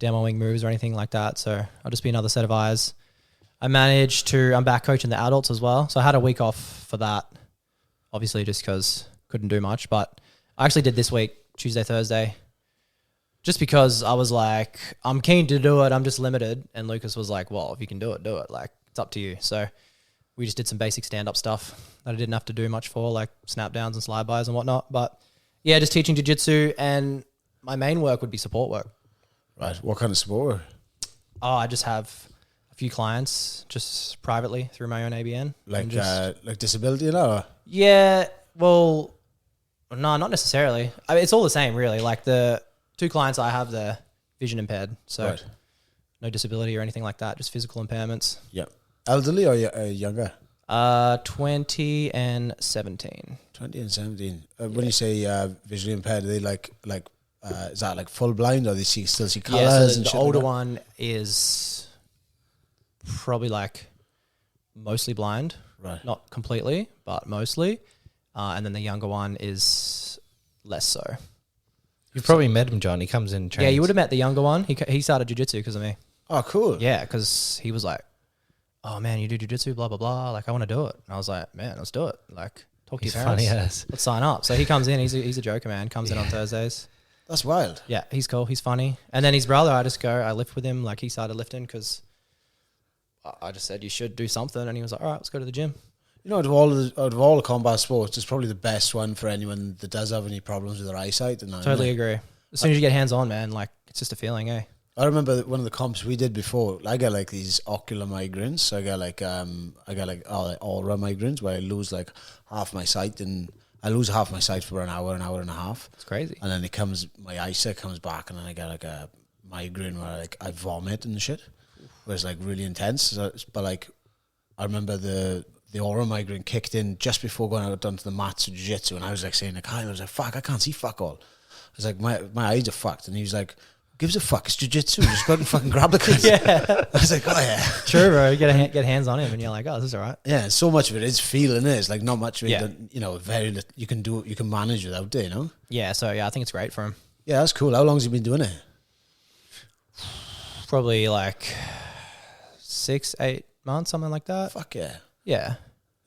demoing moves or anything like that. So I'll just be another set of eyes. I'm back coaching the adults as well. So I had a week off for that, obviously just because couldn't do much. But I actually did this week, Tuesday, Thursday, just because I was like, I'm keen to do it. I'm just limited. And Lucas was like, well, if you can do it, do it. Like, it's up to you. So we just did some basic stand-up stuff that I didn't have to do much for, like snap downs and slide bys and whatnot. But yeah, just teaching jiu-jitsu, and my main work would be support work. Right. What kind of support work? Oh, I just have a few clients just privately through my own ABN. Like disability, you know? Yeah, well, no, not necessarily. I mean, it's all the same, really. Like the 2 clients I have, they're vision impaired, so no disability or anything like that, just physical impairments. Yep. Elderly or younger? 20 and 17. 20 and 17. When you say visually impaired, are they like is that like full blind, or they still see Yeah, colours? so and the shit older like that? one is probably like mostly blind, Right. not completely, but mostly. And then the younger one is less so. You've probably met him, John. He comes in. Yeah, you would have met the younger one. He started jiu-jitsu because of me. Oh, cool. Yeah, because he was like, "Oh man, you do jiu-jitsu, blah blah blah. Like, I want to do it." And I was like, "Man, let's do it. Like, talk to He's your parents. funny as. Let's sign up." So he comes in. He's a joker, man. Comes in on Thursdays. That's wild. Yeah, he's cool. He's funny. And then his brother, I lift with him. Like, he started lifting because I just said you should do something, and he was like, "All right, let's go to the gym." You know, out of all the combat sports, it's probably the best one for anyone that does have any problems with their eyesight. And that, Totally isn't it? agree. As soon as you get hands on, man, like, it's just a feeling, eh? I remember one of the comps we did before. I get like these ocular migraines. So I get like aura migraines where I lose like half my sight, and I lose half my sight for an hour and a half. It's crazy. And then my eyesight comes back, and then I get like a migraine where like I vomit and shit. Where it's like really intense. So, but like I remember the aura migraine kicked in just before going out onto the mats of jiu-jitsu, and I was like saying like, I was like, fuck, I can't see fuck all. I was like, my eyes are fucked, and he was like, who gives a fuck? It's jiu-jitsu. Just go out and fucking grab the cunt. Yeah. I was like, oh yeah. True, bro. You get hands on him, and you're like, oh, this is all right. Yeah, so much of it is feeling. It's like not much of it. Yeah. That, you know, you can manage without it. You know. Yeah, so yeah, I think it's great for him. Yeah, that's cool. How long has he been doing it? Probably like 6-8 months, something like that. Fuck yeah. Yeah.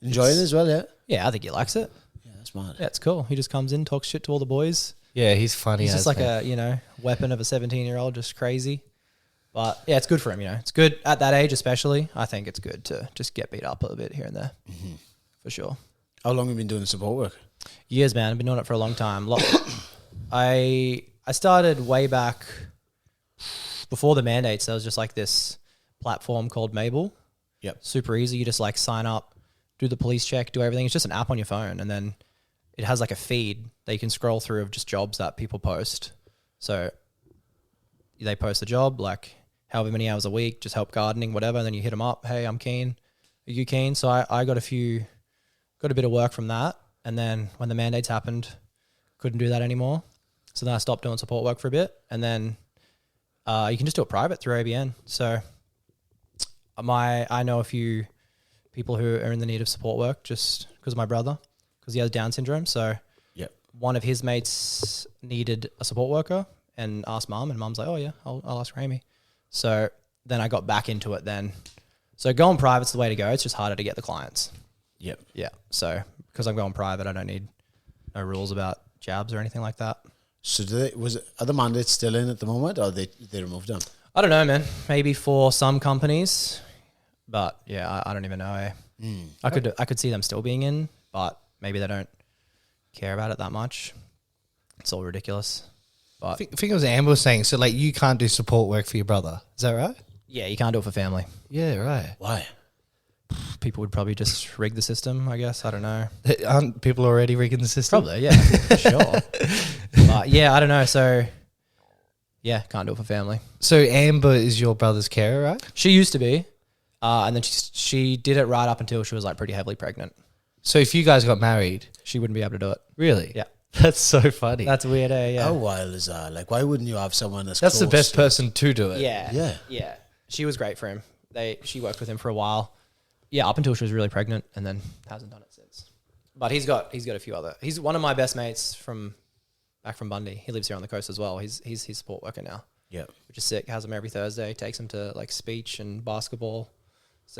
Enjoying it as well, yeah. Yeah, I think he likes it. Yeah, that's mad. Yeah, it's cool. He just comes in, talks shit to all the boys. Yeah, he's funny. He's as just like man. a, weapon of a 17-year-old, just crazy. But yeah, it's good for him, It's good at that age, especially. I think it's good to just get beat up a little bit here and there, for sure. How long have you been doing support work? Years, man. I've been doing it for a long time. I started way back before the mandates. There was just like this platform called Mabel. Yep. Super easy. You just like sign up, do the police check, do everything. It's just an app on your phone, and then it has like a feed that you can scroll through of just jobs that people post. So they post a job, like however many hours a week, just help gardening, whatever. And then you hit them up. Hey, I'm keen. Are you keen? So I got a bit of work from that. And then when the mandates happened, couldn't do that anymore. So then I stopped doing support work for a bit. And then you can just do it private through ABN. So I know a few people who are in the need of support work just because of my brother, because he has Down syndrome. So Yep. one of his mates needed a support worker and asked mum, and mum's like, oh yeah, I'll ask Ramey. So then I got back into it then. So going private's the way to go. It's just harder to get the clients. Yep. Yeah. So because I'm going private, I don't need no rules about jabs or anything like that. So are the mandates still in at the moment, or they removed them? I don't know, man. Maybe for some companies, but yeah, I don't even know. I could see them still being in, but maybe they don't care about it that much. It's all ridiculous. But I think it was Amber was saying, so like you can't do support work for your brother. Is that right? yeah, you can't do it for family. Yeah, right. Why? People would probably just rig the system, I guess. I don't know. Aren't people already rigging the system? Probably, yeah, for sure. But yeah, I don't know. So yeah, can't do it for family. So Amber is your brother's carer, right? She used to be, and then she did it right up until she was like pretty heavily pregnant. So if you guys got married, She wouldn't be able to do it. really? Yeah. That's so funny. That's weird, yeah. How wild is that? Like, why wouldn't you have someone that's That's the close best to- person to do it. Yeah. Yeah. Yeah. She was great for him. She worked with him for a while. Yeah, up until she was really pregnant, and then hasn't done it since. But he's got a few other. He's one of my best mates from back from Bundy. He lives here on the coast as well. He's his support worker now. Yeah. Which is sick. Has him every Thursday. Takes him to like speech and basketball.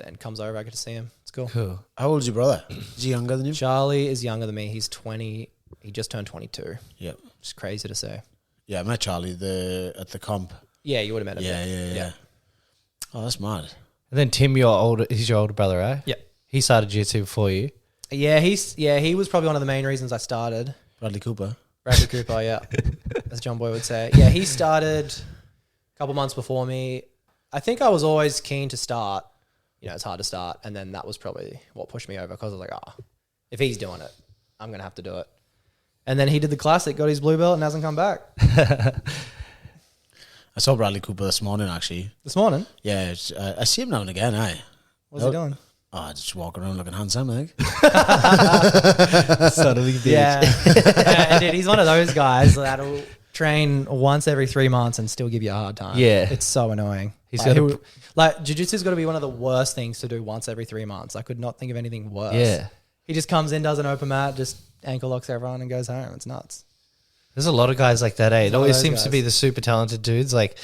And comes over. I get to see him. It's cool. Cool. How old is your brother? Is he younger than you? Charlie is younger than me. He's 20. He just turned 22. Yeah. It's crazy to say. Yeah, I met Charlie at the comp. Yeah, you would have met him. Yeah. Oh, that's mad. And then Tim, he's your older brother, right? Yeah. He started jiu-jitsu before you. Yeah, he was probably one of the main reasons I started. Bradley Cooper. Bradley Cooper, yeah, as John Boy would say. Yeah, he started a couple months before me. I think I was always keen to start. It's hard to start, and then that was probably what pushed me over because I was like, if he's doing it, I'm going to have to do it. And then he did the classic, got his blue belt, and hasn't come back. I saw Bradley Cooper this morning, actually. This morning? Yeah, I see him now and again, aye. What's he doing? Oh, just walking around looking handsome, I think. Son of a bitch. Yeah. Yeah, dude, he's one of those guys that'll train once every 3 months and still give you a hard time. Yeah. It's so annoying. He's Like, got like jiu-jitsu's got to be one of the worst things to do once every 3 months. I could not think of anything worse. Yeah. He just comes in, does an open mat, just ankle locks everyone and goes home. It's nuts. There's a lot of guys like that, eh? It lot of always those seems to guys. be the super talented dudes. Like,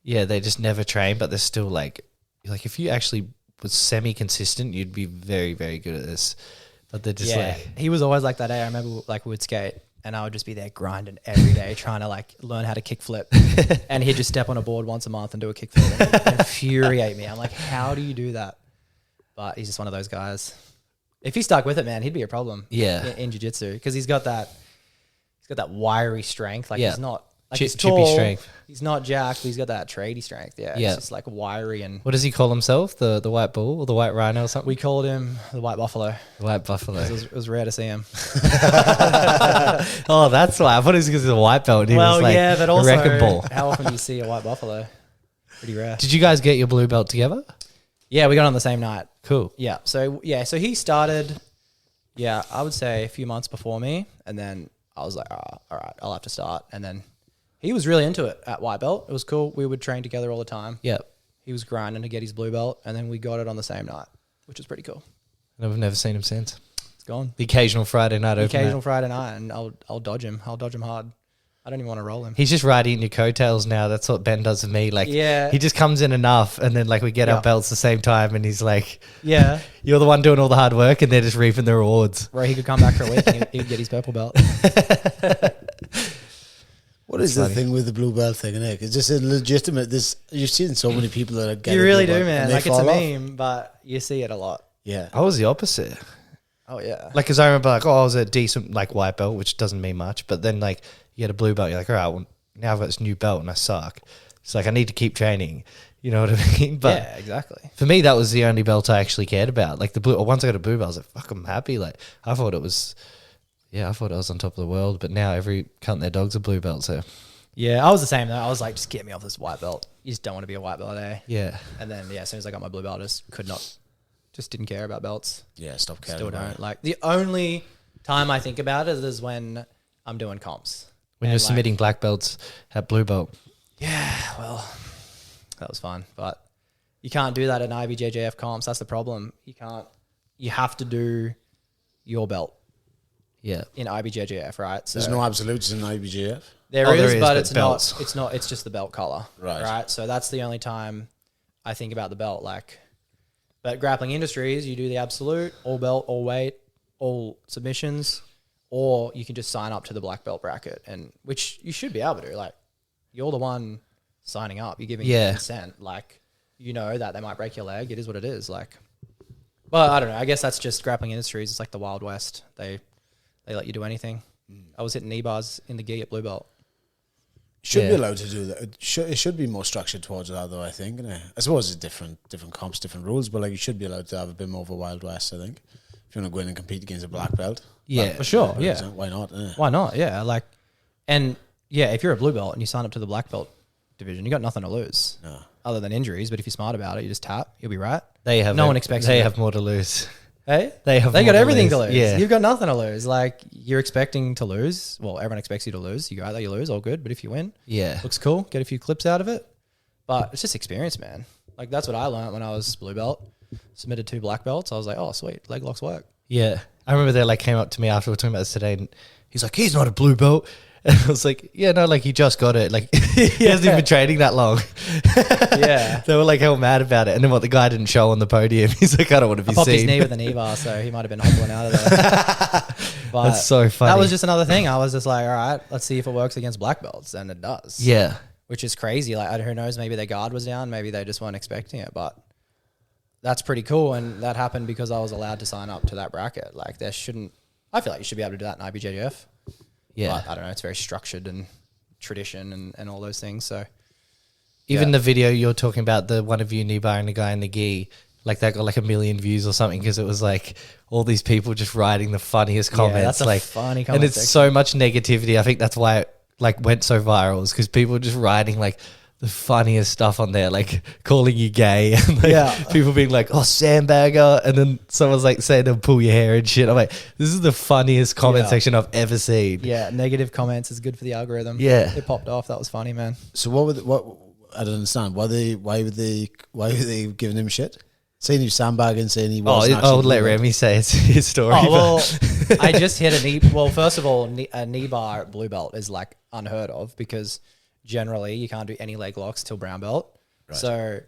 yeah, they just never train, but they're still like if you actually was semi-consistent, you'd be very, very good at this. But they're just like, he was always like that. I remember like we would skate and I would just be there grinding every day trying to like learn how to kick flip. And he'd just step on a board once a month and do a kick flip and it'd infuriate me. I'm like, how do you do that? But he's just one of those guys. If he stuck with it, man, he'd be a problem. Yeah. In jiu-jitsu because he's got that wiry strength. Like Yeah. he's not like Chip- he's tall, chippy strength. He's not jacked, but he's got that tradie strength. Yeah. Yeah. It's just like wiry and what does he call himself? The white bull or the white rhino or something? we called him the White Buffalo. The white buffalo. It was rare to see him. Oh, that's why. I thought it was because he's a white belt. And he was like but a also, wrecking ball. how often do you see a white buffalo? Pretty rare. Did you guys get your blue belt together? Yeah, we got on the same night. Cool. Yeah, so he started. Yeah, I would say a few months before me, and then I was like, all right, I'll have to start. And then he was really into it at white belt. It was cool. We would train together all the time. Yeah. He was grinding to get his blue belt, and then we got it on the same night, which was pretty cool. And I've never seen him since. It's gone. The occasional Friday night The open. occasional Friday night, and I'll dodge him. I'll dodge him hard. I don't even want to roll him. He's just riding in your coattails now. That's what Ben does with me. Like, Yeah. he just comes in enough, and then like we get Yeah. our belts the same time, and he's like, Yeah. "You're the one doing all the hard work, and they're just reaping the rewards." Where he could come back for a week and he'd get his purple belt. What is the thing with the blue belt thing, Nick? It's just a legitimate. You've seen so many people that are getting. You really blue do, belt man. and they Like it's a fall off. meme, but you see it a lot. Yeah. I was the opposite. Oh yeah. Like, cause I remember like, I was a decent like white belt, which doesn't mean much, but then like you get a blue belt, you're like, all right, well now I've got this new belt and I suck. It's like I need to keep training. You know what I mean? But yeah, exactly. for me, that was the only belt I actually cared about. Like the blue. Once I got a blue belt, I was like, fuck, I'm happy. Like I thought it was, I thought I was on top of the world. But now every cunt and their dog's a blue belt. So Yeah, I was the same though. I was like, just get me off this white belt. You just don't want to be a white belt, eh? yeah, And then as soon as I got my blue belt, I just didn't care about belts. Yeah. Stop caring. Still about don't. it. Like the only time I think about it is when I'm doing comps. when And, you're like, submitting black belts at blue belt. Yeah, well, that was fun, but you can't do that at an IBJJF comps. That's the problem. You can't. You have to do your belt Yeah, in IBJJF, right? So There's no absolutes in IBJF. there Oh, is, there is, but but it's belts. not. It's not. It's just the belt color, Right. Right. So that's the only time I think about the belt. Like, but grappling industries, you do the absolute, all belt, all weight, all submissions, or you can just sign up to the black belt bracket, and which you should be able to. Like, you're the one signing up. You're giving Yeah. consent. Like, you know that they might break your leg. It is what it is. Like, but I don't know. I guess that's just grappling industries. It's like the Wild West. They let you do anything. I was hitting knee bars in the gi at blue belt. Should Yeah. be allowed to do that. It should be more structured towards that, though. I think. Innit? I suppose it's different comps, different rules, but like you should be allowed to have a bit more of a Wild West. I think if you want to go in and compete against a black belt, yeah, For sure. for Yeah. example, why not? innit? Why not? Yeah. Like, and yeah, if you're a blue belt and you sign up to the black belt division, you got nothing to lose No. other than injuries. But if you're smart about it, you just tap. You'll be right. They have No one expects They you to- have more to lose. Hey, They have. they more got everything to lose. lose. Yeah, You've got nothing to lose. Like, you're expecting to lose. Well, everyone expects you to lose. You go out there, you lose, all good. But if you win, yeah. looks cool. Get a few clips out of it. But it's just experience, man. Like, that's what I learned when I was blue belt. Submitted 2 black belts. I was like, oh, sweet. Leg locks work. Yeah, I remember they like came up to me after we were talking about this today, and he's like, "He's not a blue belt," and I was like, "Yeah, no, like he just got it. Like he hasn't even been training that long." Yeah. They were like hell mad about it, and then what the guy didn't show on the podium, he's like, "I don't want to be I popped his seen." knee with a knee bar, so he might have been hobbling out of there. But That's so funny. that was just another thing. I was just like, all right, let's see if it works against black belts, and it does. Yeah, Which is crazy. Like, who knows? Maybe their guard was down. Maybe they just weren't expecting it. But that's pretty cool, and that happened because I was allowed to sign up to that bracket. Like, there shouldn't. I feel like you should be able to do that in IBJJF. yeah. But I don't know. It's very structured and tradition and all those things. So Even yeah. the video you're talking about, the one of you knee barring the guy in the gi, like that got like 1 million views or something because it was like all these people just writing the funniest comments. that's a like funny and comment it's section. so much negativity. I think that's why it like went so viral, is because people were just writing like the funniest stuff on there, like calling you gay and like Yeah. people being like, "Oh, sandbagger," and then someone's like saying they'll pull your hair and shit. I'm like, this is the funniest comment Yeah. section I've ever seen. Yeah, negative comments is good for the algorithm. Yeah. It popped off. That was funny, man. So what I don't understand. Why were they giving him shit? Saying he was sandbagging, saying he was. I'll let Remy say it's his story. Oh, well, but- I just hit a knee. Well, first of all, a knee bar at blue belt is like unheard of because generally you can't do any leg locks till brown belt. Right. So,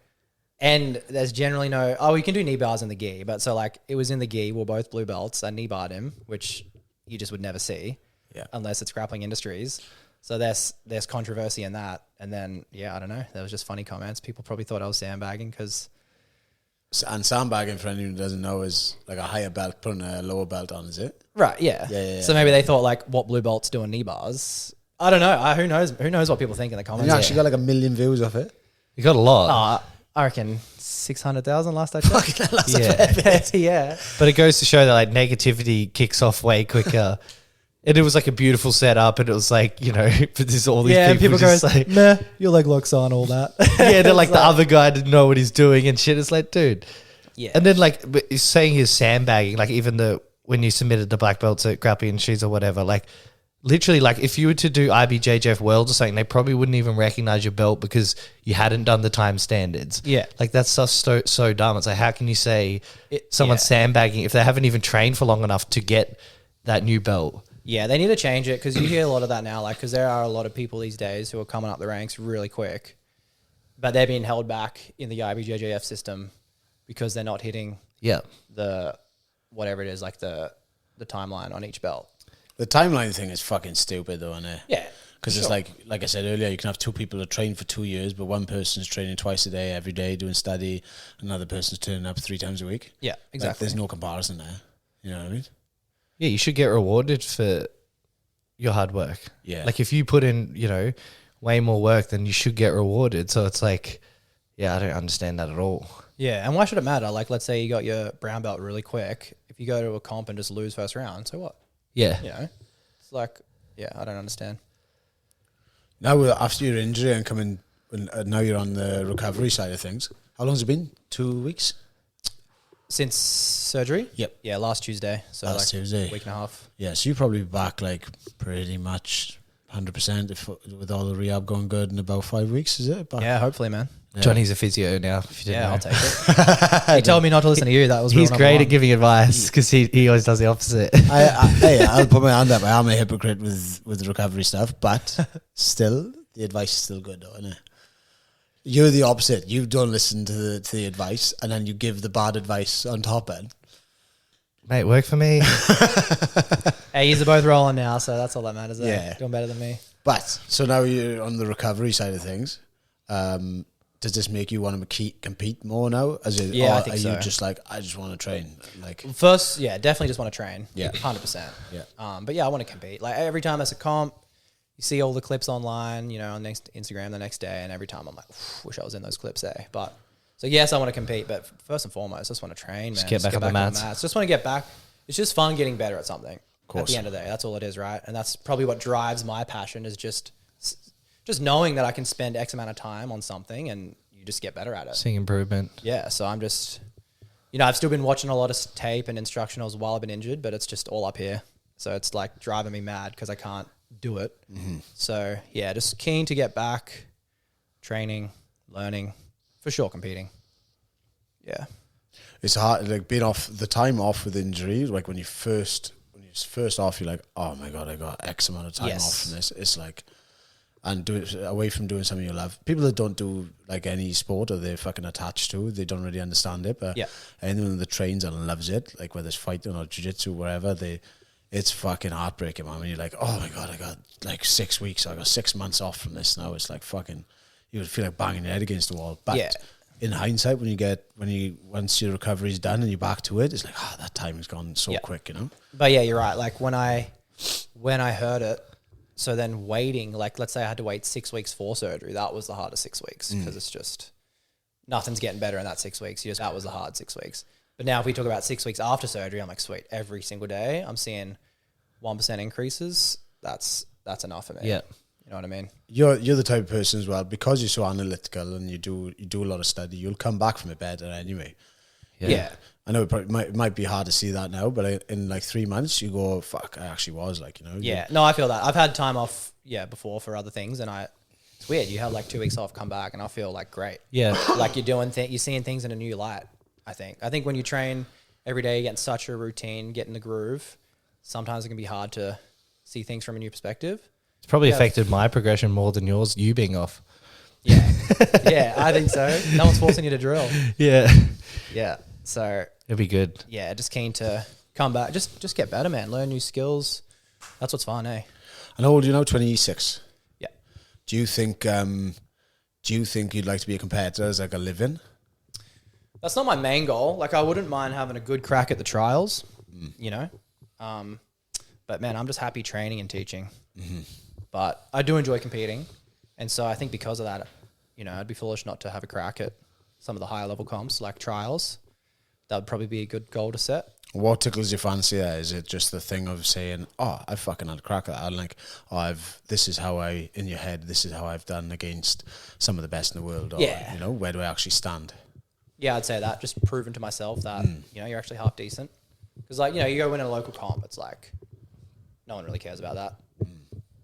and there's generally no, you can do knee bars in the gi, but so like it was in the gi, we're both blue belts. I knee barred him, which you just would never see unless it's Grappling Industries. So there's controversy in that. And then, I don't know. There was just funny comments. People probably thought I was sandbagging because... And sandbagging, for anyone who doesn't know, is like a higher belt putting a lower belt on, is it? Right, yeah. Yeah. So maybe they thought like, what blue belts doing knee bars? I don't know. Who knows? Who knows what people think in the And comments? you actually got like 1 million views off it. you got a lot. I reckon 600,000 last I checked. Yeah. Yeah. But it goes to show that like negativity kicks off way quicker. And it was like a beautiful setup, and it was like, but there's all these Yeah, people people just go, like, meh, your leg locks on, all that. yeah, they're like the other guy didn't know what he's doing and shit. It's like, dude. Yeah. And then like but he's saying he's sandbagging, like even when you submitted the black belts at Grappling Industries or whatever, like literally like if you were to do IBJJF Worlds or something, they probably wouldn't even recognize your belt because you hadn't done the time standards. Yeah. Like that stuff's so dumb. It's like, how can you say someone's yeah. sandbagging if they haven't even trained for long enough to get that new belt? Yeah, they need to change it because you hear a lot of that now, like because there are a lot of people these days who are coming up the ranks really quick, but they're being held back in the IBJJF system because they're not hitting the whatever it is, like the timeline on each belt. The timeline thing is fucking stupid, though, isn't it? Yeah, Because it's like I said earlier, you can have two people that train for 2 years, but one person's training twice a day, every day, doing study, another person's turning up 3 times a week. Yeah, exactly. Like, there's no comparison there. You know what I mean? Yeah, you should get rewarded for your hard work. Yeah. Like if you put in, way more work, then you should get rewarded. So it's like, I don't understand that at all. Yeah, and why should it matter? Like, let's say you got your brown belt really quick. If you go to a comp and just lose first round, so what? Yeah. It's like, I don't understand. Now, after your injury and now you're on the recovery side of things, how long's it been? 2 weeks? Since surgery? Yep. Yeah, last Tuesday. So Last Tuesday. a week and a half. Yeah, so you're probably back like pretty much 100% with all the rehab going good in about 5 weeks, is it? Back? Yeah, hopefully, man. Yeah. Johnny's a physio now. If you didn't know. I'll take it. He told me not to listen to you. That was He's rule great number at giving advice because he always does the opposite. I'll put my hand up. I am a hypocrite with the recovery stuff, but still, the advice is still good, though, isn't it? You're the opposite. You don't listen to the advice, and then you give the bad advice on top end. Mate, work for me. Hey, you're both rolling now, so that's all that matters. Yeah. Doing better than me. But, so now you're on the recovery side of things. Does this make you want to compete more now? I think are so. you just like, I just want to train? Like, First, definitely just want to train. Yeah. 100%. Yeah. But I want to compete. Like every time there's a comp, you see all the clips online, on next Instagram the next day, and every time I'm like, wish I was in those clips there. But so yes, I want to compete, but first and foremost, I just want to train, man. Just get back on the mats. Just want to get back. It's just fun getting better at something. Of course. At the end of the day, that's all it is, right? And that's probably what drives my passion is just knowing that I can spend X amount of time on something and you just get better at it. Seeing improvement. Yeah, so I'm just, I've still been watching a lot of tape and instructionals while I've been injured, but it's just all up here. So it's like driving me mad because I can't do it. Mm-hmm. So just keen to get back, training, learning, for sure competing. Yeah. it's hard, like being off the time off with injury. Like when you're first off, you're like, oh my God, I got X amount of time off from this. It's like, and do it away from doing something you love. People that don't do like any sport or they're fucking attached to, they don't really understand it. But anyone that trains and loves it, like whether it's fighting or jiu-jitsu, wherever, it's fucking heartbreaking, man. When you're like, oh my God, I got like 6 weeks, I got 6 months off from this now. It's like fucking, you would feel like banging your head against the wall. But in hindsight, once your recovery's done and you're back to it, it's like, that time has gone so quick, you know? But yeah, you're right. Like when I heard it, so then waiting, like let's say I had to wait 6 weeks for surgery, that was the hardest 6 weeks because it's just nothing's getting better in that 6 weeks. That was the hard 6 weeks. But now if we talk about 6 weeks after surgery, I'm like, sweet, every single day I'm seeing 1% increases. That's enough for me. Yeah. You know what I mean? You're the type of person as well, because you're so analytical and you do a lot of study. You'll come back from it better anyway. Yeah. I know it might be hard to see that now, but in like 3 months, you go, fuck, I actually was like, you know. Yeah. No, I feel that. I've had time off, before for other things, and it's weird. You have like 2 weeks off, come back, and I feel like great. Yeah. Like you're seeing things in a new light, I think. I think when you train every day, you get in such a routine, get in the groove, sometimes it can be hard to see things from a new perspective. It's probably affected my progression more than yours, you being off. Yeah. Yeah, I think so. No one's forcing you to drill. Yeah. Yeah. So It'd be good. yeah, just keen to come back. Just get better, man. Learn new skills. That's what's fun, eh? And how old are you now? 26. Yeah. Do you think you'd like to be a competitor as like a living? That's not my main goal. Like, I wouldn't mind having a good crack at the trials, you know? But man, I'm just happy training and teaching. Mm-hmm. But I do enjoy competing. And so I think because of that, you know, I'd be foolish not to have a crack at some of the higher level comps, like trials. That would probably be a good goal to set. What tickles your fancy there? Is it just the thing of saying, oh, I fucking had a crack at that? I'm like, oh, this is how I've done against some of the best in the world. Or, Yeah. you know, where do I actually stand? Yeah, I'd say that. Just proving to myself that, you know, you're actually half decent. Because, like, you know, you go win a local comp, it's like, no one really cares about that,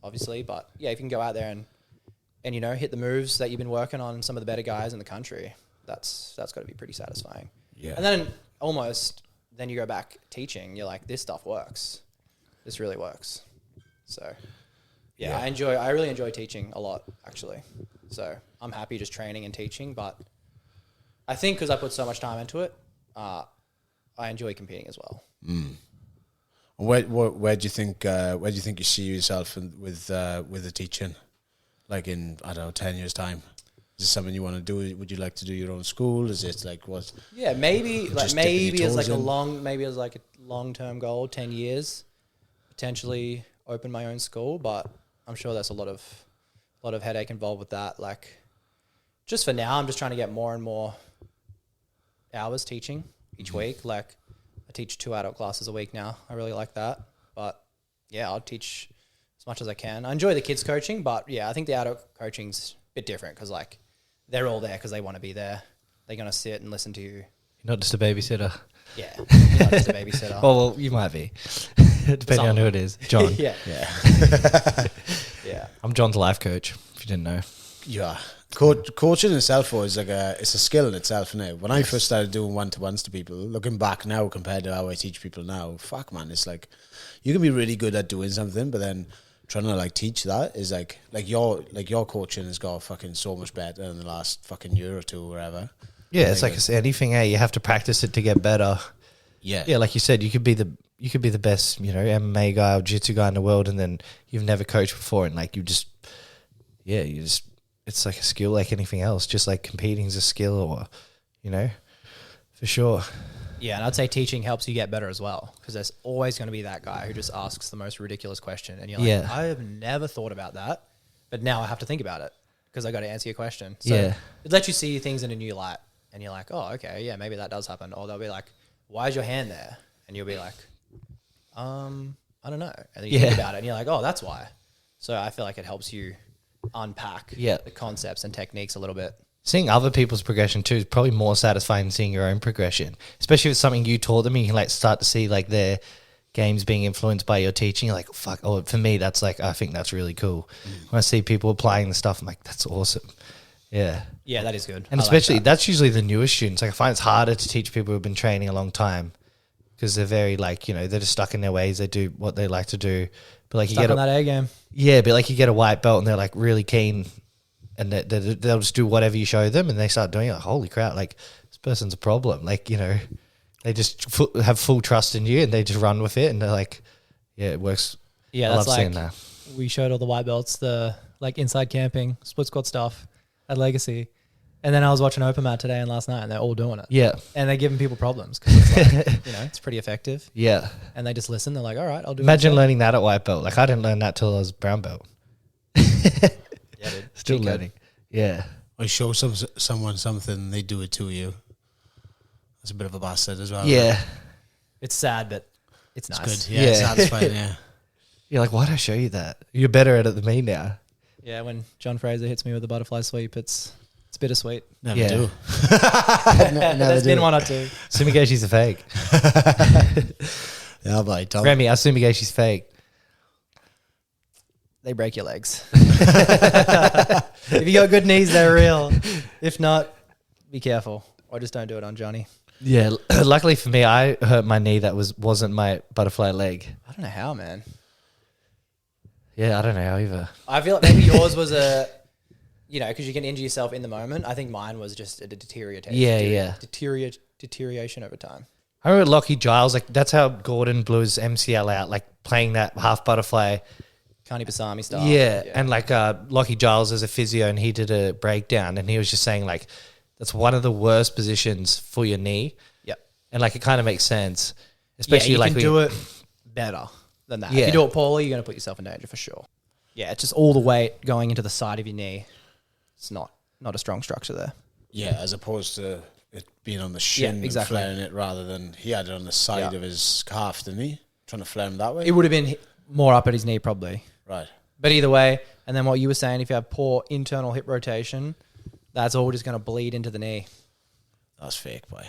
obviously. But, yeah, if you can go out there and, you know, hit the moves that you've been working on some of the better guys in the country, that's got to be pretty satisfying. Yeah. And then then you go back teaching, you're like, this stuff works. This really works. So, yeah. I really enjoy teaching a lot, actually. So I'm happy just training and teaching, but I think because I put so much time into it, I enjoy competing as well. Where do you think you see yourself with the teaching, like in, I don't know, 10 years time? Is this something you want to do? Would you like to do your own school? Is it like what? Yeah, maybe Just maybe dipping as your like toes a long-term goal, 10 years, potentially open my own school. But I'm sure there's a lot of headache involved with that. Like, just for now, I'm just trying to get more and more hours teaching each week. Like, I teach 2 adult classes a week now. I really like that. But yeah, I'll teach as much as I can. I enjoy the kids coaching, but yeah, I think the adult coaching's a bit different because like they're all there because they want to be there. They're going to sit and listen to you. You're not just a babysitter. Yeah, you're not just a babysitter. Well, you might be, depending on who it is. John. Yeah. Yeah. Yeah. I'm John's life coach, if you didn't know. Yeah. Coaching itself is like it's a skill in itself now. When I first started doing one-to-ones to people, looking back now compared to how I teach people now, fuck man, it's like you can be really good at doing something, but then trying to like teach that is like your coaching has got fucking so much better in the last fucking year or two or whatever. Yeah, it's like anything, you have to practice it to get better. Yeah. Yeah, like you said, you could be the best, you know, MMA guy or jiu-jitsu guy in the world, and then you've never coached before, and like it's like a skill like anything else. Just like competing is a skill, or, you know, for sure. Yeah, and I'd say teaching helps you get better as well, because there's always going to be that guy who just asks the most ridiculous question, and you're like, Yeah. I have never thought about that, but now I have to think about it because I got to answer your question. So Yeah. it lets you see things in a new light, and you're like, oh, okay, yeah, maybe that does happen. Or they'll be like, why is your hand there? And you'll be like, I don't know. And then you think about it, and you're like, oh, that's why. So I feel like it helps you unpack the concepts and techniques a little bit. Seeing other people's progression too is probably more satisfying than seeing your own progression, especially if it's something you taught them and you can like start to see like their games being influenced by your teaching. You're like, fuck, oh, for me, that's like, I think that's really cool. When I see people applying the stuff, I'm like, that's awesome. Yeah. Yeah, that is good. And especially, that's usually the newer students. Like I find it's harder to teach people who've been training a long time because they're very like, you know, they're just stuck in their ways. They do what they like to do. But like Stuck you get on that A game. Yeah, but like you get a white belt and they're like really keen, and they'll just do whatever you show them, and they start doing it. Like, holy crap! Like this person's a problem. Like, you know, they just have full trust in you, and they just run with it, and they're like, yeah, it works. Yeah, I that's love seeing like that. we showed all the white belts, the like inside camping, split squad stuff at Legacy, and then I was watching Open Mat today and last night, and they're all doing it. Yeah, and they're giving people problems because it's like, you know, it's pretty effective. yeah. And they just listen. They're like, all right, I'll do. Imagine it. learning that at white belt. Like I didn't learn that till I was brown belt. Yeah, dude. Still Cheat code. learning. Yeah. I show someone something, they do it to you. That's a bit of a bastard as well. Yeah. It's sad, but it's nice. It's good. Yeah, it's Yeah. satisfying, yeah. You're like, why'd I show you that? You're better at it than me now. Yeah, when John Fraser hits me with a butterfly sweep, it's bittersweet. Never Yeah. do. There's been one or two. Sumigashi's a fake. Yeah, but I don't. Ramey, our Sumigashi's fake. They break your legs. If you got good knees, they're real. If not, be careful. Or just don't do it on Johnny. Yeah, luckily for me, I hurt my knee that wasn't my butterfly leg. I don't know how, man. Yeah, I don't know how either. I feel like maybe yours was a, because you can injure yourself in the moment. I think mine was just a deterioration. Yeah. Deterioration over time. I remember Lockie Giles, like that's how Gordon blew his MCL out, like playing that half butterfly. Kani Basami style. Yeah. And like Lockie Giles is a physio and he did a breakdown and he was just saying like that's one of the worst positions for your knee. Yep. And like it kind of makes sense, especially you like can do it better than that. Yeah. If you do it poorly, you're going to put yourself in danger for sure. Yeah, it's just all the weight going into the side of your knee. It's not a strong structure there. Yeah, as opposed to it being on the shin exactly. and flaring it rather than he had it on the side of his calf, didn't he? Trying to flare him that way. It would have been more up at his knee probably. Right. But either way, and then what you were saying, if you have poor internal hip rotation, that's all just going to bleed into the knee. That's fake, boy.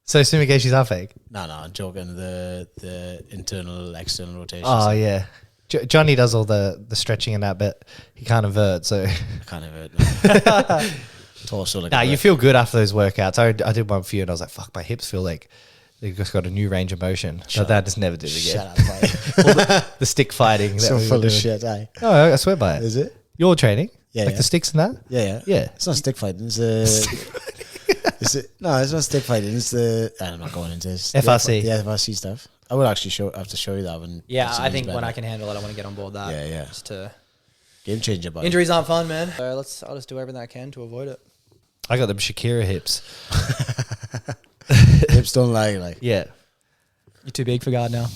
So Sumigashi's are fake. No, I'm joking. The internal, external rotation. Oh yeah. Johnny does all the stretching and that, but he can't invert, so I can't have it. Torso like nah, a you bird. feel good after those workouts. I did one for you and I was like, fuck, my hips feel like they've just got a new range of motion. So that just never did again. Shut up, boy. The stick fighting. that So we were full of doing. shit, aye. No, I swear by it. Is it? Your training? Yeah, Like yeah. the sticks and that? Yeah. Yeah. It's not stick fighting. It's no, it's not stick fighting. It's I'm not going into this. FRC. The FRC stuff. I would actually have to show you that one. Yeah, I think when I can handle it, I want to get on board that. Yeah. Just to Game changer, buddy. injuries aren't fun, man. So I'll just do everything I can to avoid it. I got them Shakira hips. Hips don't lie, like. Yeah. You're too big for guard now.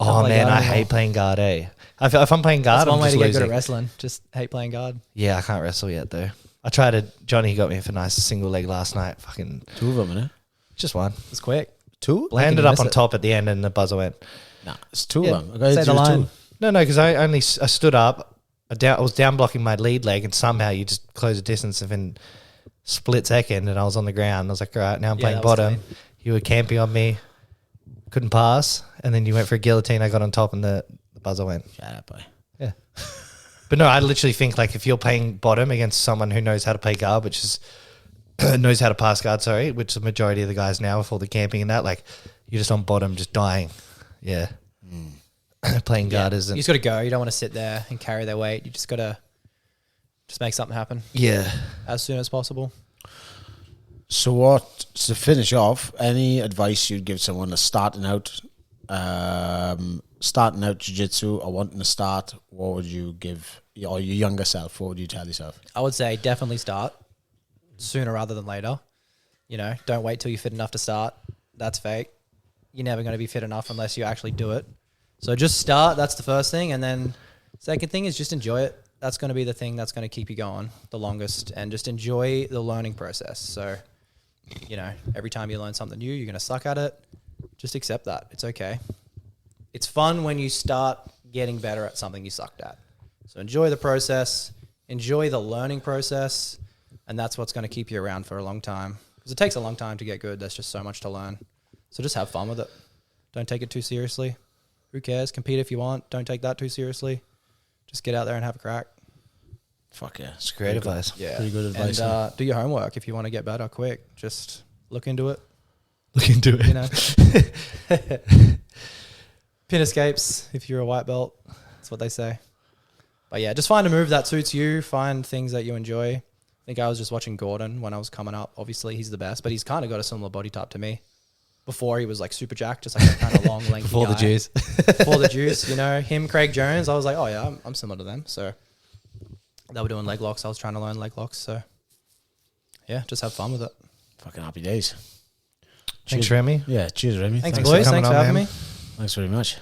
Oh Don't play man, guard I anymore. hate playing guard, eh? If I'm playing guard, That's one I'm way just to get losing. good at wrestling. Just hate playing guard. Yeah, I can't wrestle yet though. I tried to. Johnny got me for a nice single leg last night. Fucking Two of them, innit? just one. It's quick. Two? I ended you up miss on it. top at the end, and the buzzer went. Nah, it's two Yeah. of them. I gotta Say do the line. two. No, because I stood up. I was down blocking my lead leg, and somehow you just close the distance within split second, and I was on the ground. I was like, all right, now I'm Yeah, playing that was bottom. You were camping on me, couldn't pass, and then you went for a guillotine. I got on top, and the buzzer went. Shut up, boy. Yeah. But no, I literally think like if you're playing bottom against someone who knows how to play guard, which is knows how to pass guard, sorry, which the majority of the guys now with all the camping and that, like you're just on bottom, just dying. Yeah. Playing guard You isn't. just got to go. You don't want to sit there and carry their weight. You just got to make something happen Yeah. as soon as possible. So to finish off, any advice you'd give someone that's starting out jiu-jitsu or wanting to start, what would you give, or your younger self, what would you tell yourself? I would say definitely start sooner rather than later. Don't wait till you're fit enough to start. That's fake. You're never going to be fit enough unless you actually do it. So just start. That's the first thing. And then second thing is just enjoy it. That's going to be the thing that's going to keep you going the longest, and just enjoy the learning process. So, every time you learn something new, you're going to suck at it. Just accept that. It's okay. It's fun when you start getting better at something you sucked at. So enjoy the process, enjoy the learning process, and that's what's going to keep you around for a long time. Because it takes a long time to get good. There's just so much to learn. So just have fun with it. Don't take it too seriously. Who cares? Compete if you want. Don't take that too seriously. Just get out there and have a crack. Fuck yeah. It's great advice. Yeah. Pretty good advice, And do your homework if you want to get better quick. Just look into it. Look into it. Pin escapes if you're a white belt. That's what they say. But yeah, just find a move that suits you. Find things that you enjoy. I think I was just watching Gordon when I was coming up. Obviously, he's the best, but he's kind of got a similar body type to me. Before he was like super jacked, just like a kind of long, lengthy Before the guy. juice. Before the juice, him, Craig Jones. I was like, oh yeah, I'm similar to them. So they were doing leg locks. I was trying to learn leg locks. So yeah, just have fun with it. Fucking happy days. Thanks, Remy. Yeah, cheers, Remy. Thanks, Thanks boys. for coming Thanks for on, having man. me. Thanks very much.